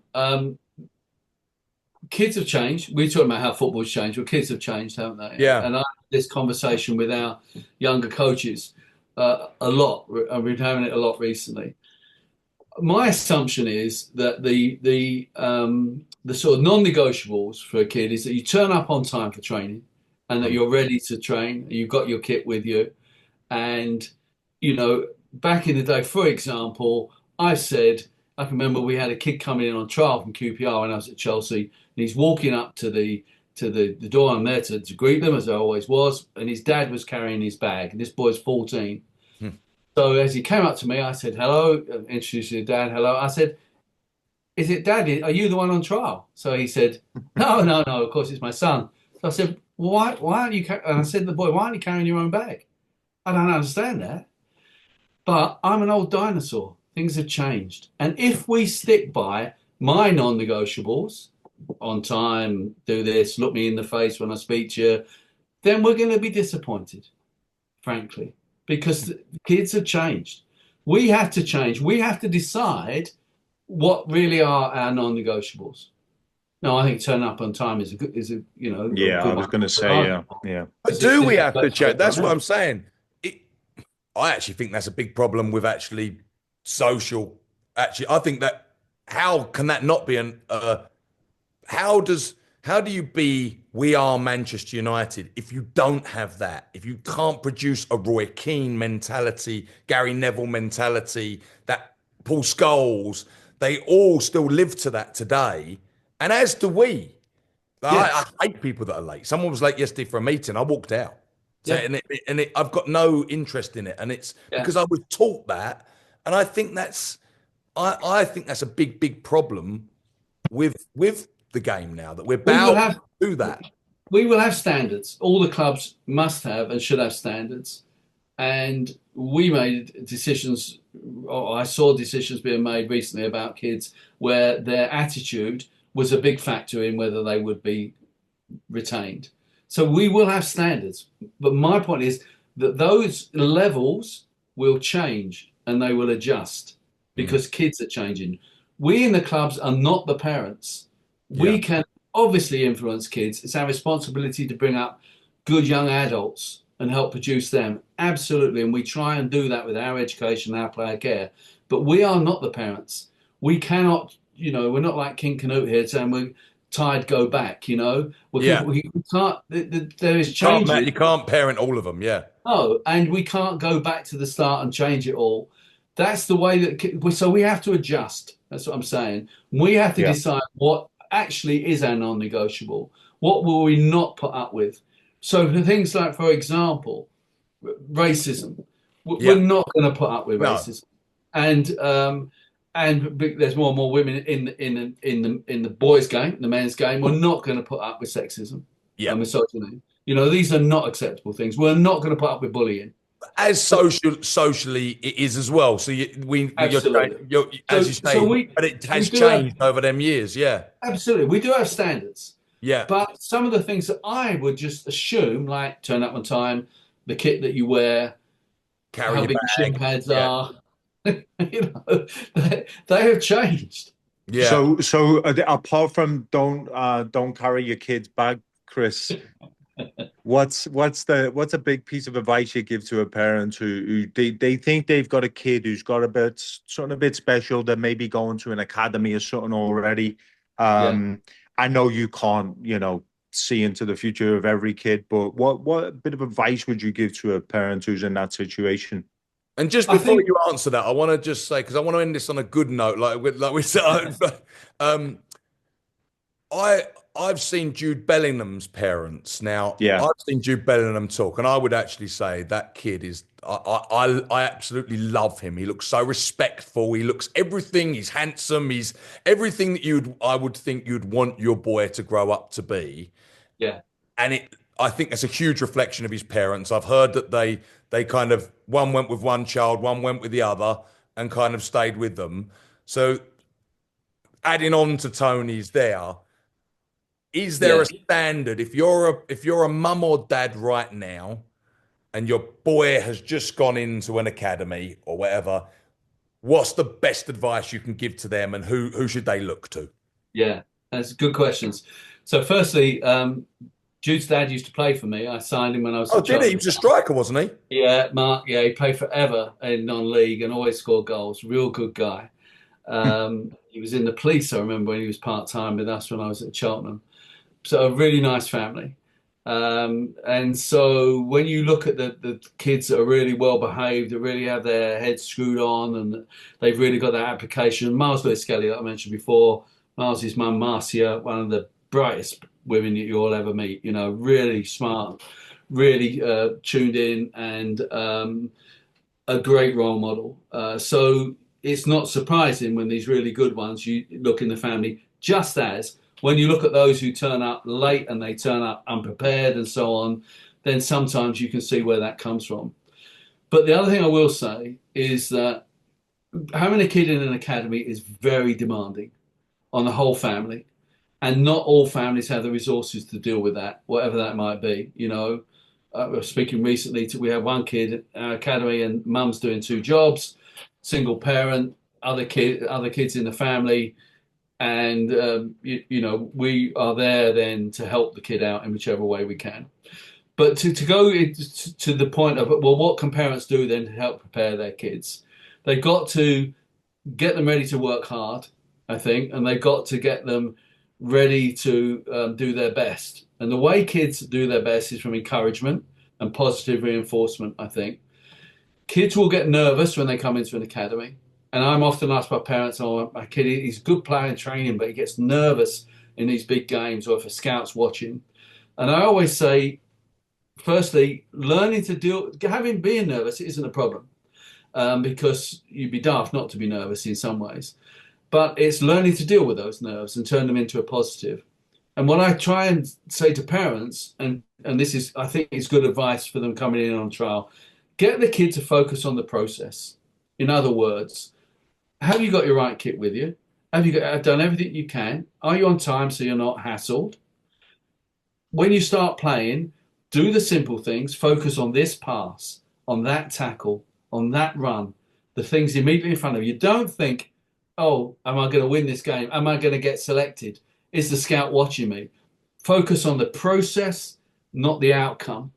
Kids have changed. We're talking about how football's changed. Well, kids have changed, haven't they? Yeah. And I had this conversation with our younger coaches a lot, and we've been having it a lot recently. My assumption is that the sort of non-negotiables for a kid is that you turn up on time for training, and that you're ready to train. You've got your kit with you, and back in the day, for example, I can remember we had a kid coming in on trial from QPR when I was at Chelsea, and he's walking up to the door. I'm there to greet them, as I always was, and his dad was carrying his bag, and this boy's 14. So as he came up to me, I said, hello, introduced to dad, hello. I said, is it daddy? Are you the one on trial? So he said, no, of course it's my son. So I said, why aren't you, and I said to the boy, why aren't you carrying your own bag? I don't understand that. But I'm an old dinosaur. Things have changed. And if we stick by my non-negotiables, on time, do this, look me in the face when I speak to you, then we're going to be disappointed, frankly, because the kids have changed. We have to change. We have to decide what really are our non-negotiables. No, I think turn up on time is a good, I was going to say, yeah. But do we have to change? That's what I'm saying. I actually think that's a big problem with social. Actually, I think that how can that not be how do you be we are Manchester United if you don't have that? If you can't produce a Roy Keane mentality, Gary Neville mentality, that Paul Scholes, they all still live to that today. And as do we. I hate people that are late. Someone was late yesterday for a meeting. I walked out. So, I've got no interest in it. And it's because I was taught that. And I think that's a big problem with the game now, that we're bound to do that. We will have standards. All the clubs must have and should have standards. And we made decisions, or I saw decisions being made recently about kids where their attitude was a big factor in whether they would be retained. So we will have standards. But my point is that those levels will change and they will adjust because kids are changing. We in the clubs are not the parents. We can obviously influence kids. It's our responsibility to bring up good young adults and help produce them. Absolutely. And we try and do that with our education, our player care. But we are not the parents. We cannot, we're not like King Canute here saying we're tired, go back, We can't, there is changes. You can't parent all of them, yeah. No, and we can't go back to the start and change it all. That's the way that, so we have to adjust. That's what I'm saying. We have to decide what actually is our non-negotiable. What will we not put up with? So for things like, for example, racism, we're not going to put up with racism, and there's more and more women in the boys' game, the men's game. We're not going to put up with sexism and misogyny. These are not acceptable things. We're not going to put up with bullying. As socially, it is as well. So as you say, but it has changed over them years. Yeah, absolutely. We do have standards. Yeah, but some of the things that I would just assume, like turn up on time, the kit that you wear, how big your shin pads are, they have changed. Yeah. So apart from don't carry your kids' bag, Chris. What's a big piece of advice you give to a parent who they think they've got a kid who's got something a bit special, that may be going to an academy or something already? I know you can't, see into the future of every kid, but what bit of advice would you give to a parent who's in that situation? And just before you answer that, I want to just say, because I want to end this on a good note, like we said, I've seen Jude Bellingham's parents. Now, I've seen Jude Bellingham talk, and I would actually say that kid is, I absolutely love him. He looks so respectful. He looks everything. He's handsome. He's everything that I would think you'd want your boy to grow up to be. Yeah. And I think that's a huge reflection of his parents. I've heard that they kind of, one went with one child, one went with the other, and kind of stayed with them. So adding on to Tony's there, is there a standard if you're a mum or dad right now and your boy has just gone into an academy or whatever, what's the best advice you can give to them, and who should they look to? Yeah, that's good questions. So firstly, Jude's dad used to play for me. I signed him when I was a child. He was a striker, wasn't he? Yeah, Mark. Yeah, he played forever in non-league and always scored goals. Real good guy. He was in the police, I remember, when he was part-time with us when I was at Cheltenham. So a really nice family. And so when you look at the kids that are really well behaved, that really have their heads screwed on, and they've really got that application. Miles Lewis Skelly, that I mentioned before, Miles's mum, Marcia, one of the brightest women that you'll ever meet, really smart, really tuned in, and a great role model. So it's not surprising when these really good ones, you look in the family, just as when you look at those who turn up late and they turn up unprepared and so on, then sometimes you can see where that comes from. But the other thing I will say is that having a kid in an academy is very demanding on the whole family. And not all families have the resources to deal with that, whatever that might be. I was speaking recently we had one kid at our academy and mum's doing 2 jobs, single parent, other kids in the family. And, we are there then to help the kid out in whichever way we can. But to go to the point of, well, what can parents do then to help prepare their kids? They've got to get them ready to work hard, I think, and they've got to get them ready to do their best. And the way kids do their best is from encouragement and positive reinforcement, I think. Kids will get nervous when they come into an academy. And I'm often asked by parents, my kid, he's a good player in training, but he gets nervous in these big games or if a scout's watching. And I always say, firstly, learning to being nervous isn't a problem, because you'd be daft not to be nervous in some ways. But it's learning to deal with those nerves and turn them into a positive. And what I try and say to parents, and this is, I think it's good advice for them coming in on trial, get the kid to focus on the process. In other words, have you got your right kit with you? Have you done everything you can? Are you on time so you're not hassled? When you start playing, do the simple things. Focus on this pass, on that tackle, on that run, the things immediately in front of you. Don't think, oh, am I going to win this game? Am I going to get selected? Is the scout watching me? Focus on the process, not the outcome.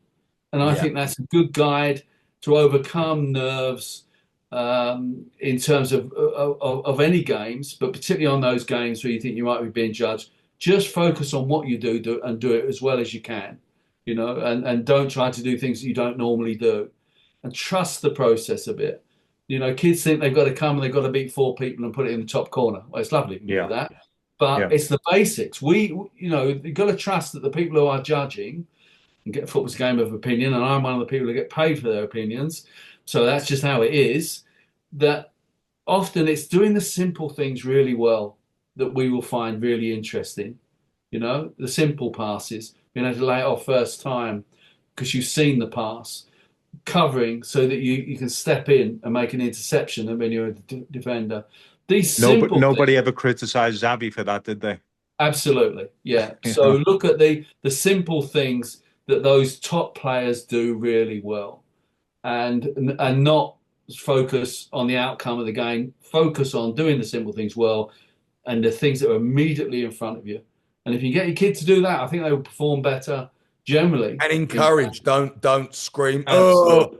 And I think that's a good guide to overcome nerves in terms of any games, but particularly on those games where you think you might be being judged. Just focus on what you do and do it as well as you can, and don't try to do things that you don't normally do, and trust the process a bit. Kids think they've got to come and they've got to beat 4 people and put it in the top corner. Well, it's lovely to do that, but it's the basics. You've got to trust that the people who are judging, and get football's a game of opinion, and I'm one of the people who get paid for their opinions, so that's just how it is. That often it's doing the simple things really well that we will find really interesting. The simple passes, being able to lay it off first time because you've seen the pass, covering so that you can step in and make an interception and when you're a defender. These simple nobody things, ever criticized Xavi for that, did they? Absolutely, yeah. So look at the simple things that those top players do really well, and not focus on the outcome of the game. Focus on doing the simple things well, and the things that are immediately in front of you. And if you get your kid to do that, I think they will perform better generally. And encourage. Don't scream. Absolutely.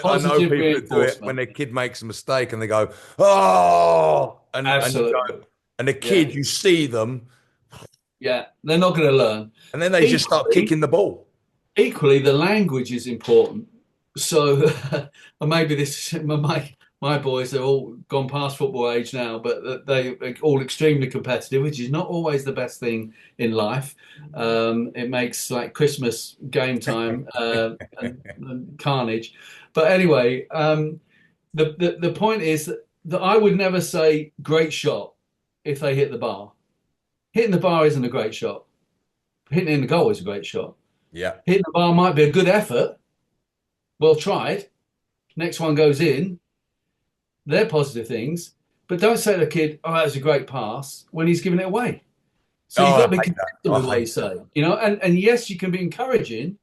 Oh, I know people that do it when their kid makes a mistake and they go, oh, and the kid, you see them. Yeah, they're not going to learn. And then they just start kicking the ball. Equally, the language is important. So maybe my boys are all gone past football age now, but they're all extremely competitive, which is not always the best thing in life. It makes like Christmas game time and carnage. But anyway, the point is that I would never say great shot if they hit the bar. Hitting the bar isn't a great shot. Hitting in the goal is a great shot. Yeah. Hitting the bar might be a good effort. Well tried. Next one goes in. They're positive things. But don't say to the kid, oh, that was a great pass, when he's giving it away. So you've got to be consistent with what you say. And yes, you can be encouraging.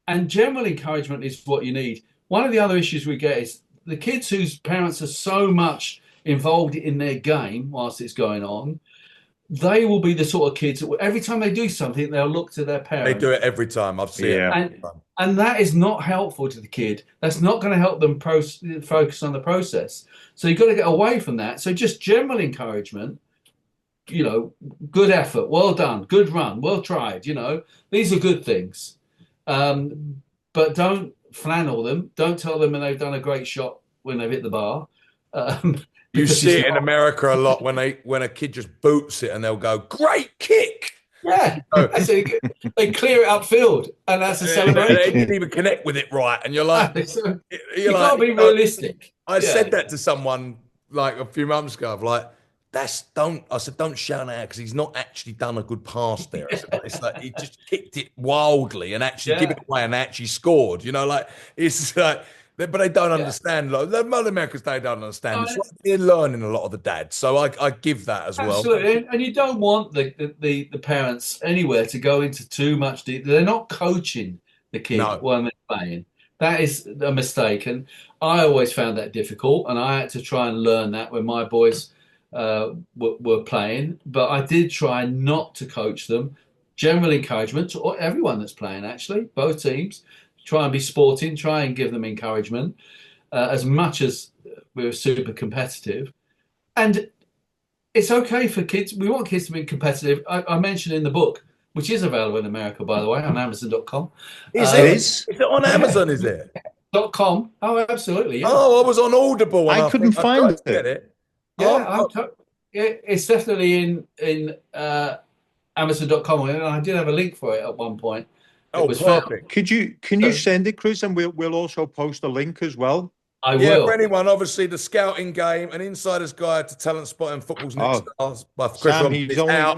And general encouragement is what you need. One of the other issues we get is the kids whose parents are so much involved in their game whilst it's going on, they will be the sort of kids that every time they do something, they'll look to their parents. They do it every time. I've seen it. And that is not helpful to the kid. That's not going to help them focus on the process. So you've got to get away from that. So just general encouragement, good effort, well done, good run, well tried, these are good things. But don't flannel them. Don't tell them when they've done a great shot when they've hit the bar. You see it in America a lot when a kid just boots it and they'll go, great kick. Yeah, they clear it upfield, and that's a celebration. They didn't even connect with it right, and you're like, you can't be realistic. I said that to someone like a few months ago. I'm like, I said, don't shout out because he's not actually done a good pass there. It's like he just kicked it wildly and actually give it away and actually scored. It's like. But they don't understand. Like, the Americans, they don't understand. It's like they're learning a lot of the dads. So I give that as well. Absolutely. And you don't want the parents anywhere to go into too much detail. They're not coaching the kid when they're playing. That is a mistake. And I always found that difficult. And I had to try and learn that when my boys were playing. But I did try not to coach them. General encouragement to everyone that's playing, actually, both teams. Try and be sporting, try and give them encouragement as much as we're super competitive. And it's okay for kids. We want kids to be competitive. I mentioned in the book, which is available in America, by the way, on Amazon.com. Is it on Amazon, is it? .com. Oh, absolutely. Yeah. Oh, I was on Audible. I couldn't find it. Yeah, it's definitely in Amazon.com. And I did have a link for it at one point. Oh, perfect. Can you send it, Chris? And we'll also post a link as well. I will. Yeah, for anyone, obviously, the scouting game, an insider's guide to talent spotting football's next stars by Chris. Sam,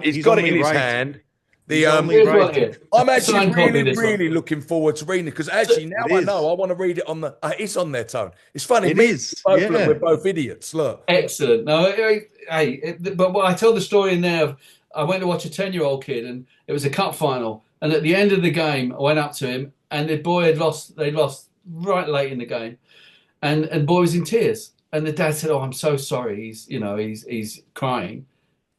He's got it in his hand. The only Here's right. what here. I'm actually Signed copy really, this one. really looking forward to reading it because actually now It I is. know I want to read it on the. It's on there, Tone. It's funny. It Me, is, both, look, yeah. we're both idiots. Look, Excellent. No, but I tell the story in there. I went to watch a 10-year-old kid, and it was a cup final. And at the end of the game, I went up to him, and the boy had lost. They lost right late in the game, and boy was in tears. And the dad said, "Oh, I'm so sorry." He's crying.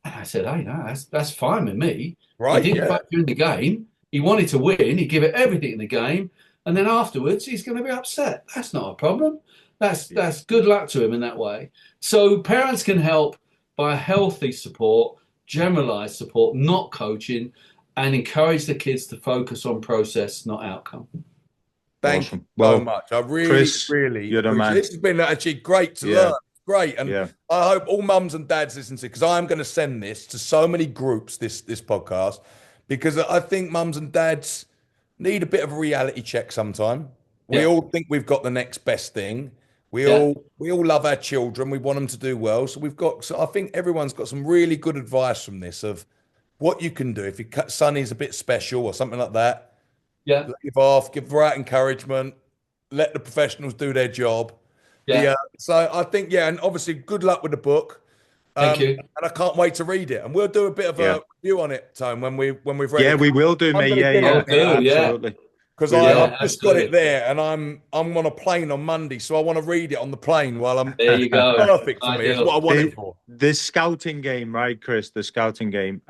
And I said, "Hey, no, that's fine with me. He right? didn't Yeah, back you in the game. He wanted to win. He gave it everything in the game, and then afterwards, he's going to be upset. That's not a problem. That's good luck to him in that way. So parents can help by healthy support, generalized support, not coaching, and encourage the kids to focus on process, not outcome." Thank Awesome. you so Well, much. I really, Chris, really you're the appreciate man. it. This has been actually great to Yeah. learn. Great, and Yeah. I hope all mums and dads listen to it because I'm going to send this to so many groups. This podcast because I think mums and dads need a bit of a reality check sometime. We Yeah. all think we've got the next best thing. We Yeah. all love our children. We want them to do well. So we've got. So I think everyone's got some really good advice from this of what you can do if your son is a bit special or something like that. Yeah. Leave off, give the right encouragement, let the professionals do their job. Yeah. So I think, yeah, and obviously good luck with the book. Thank you. And I can't wait to read it. And we'll do a bit of a review on it, Tone, when we've read Yeah, it. we will do, mate. gonna Yeah, get yeah, on it, yeah. absolutely. Because We will. I've just got it absolutely. there, and I'm on a plane on Monday, so I want to read it on the plane while I'm. There you go. Perfect for me. It's Ideal. what I want it for. This scouting game, right, Chris? The scouting game.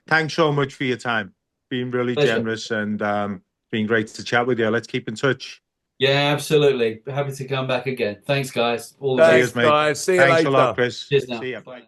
Thanks so much for your time. Being really Pleasure. generous and been great to chat with you. Let's keep in touch. Yeah, absolutely. Happy to come back again. Thanks, guys. All the Thanks, best. Cheers, mate. guys. See you Thanks later. a lot, Chris. Cheers now. See ya. Bye.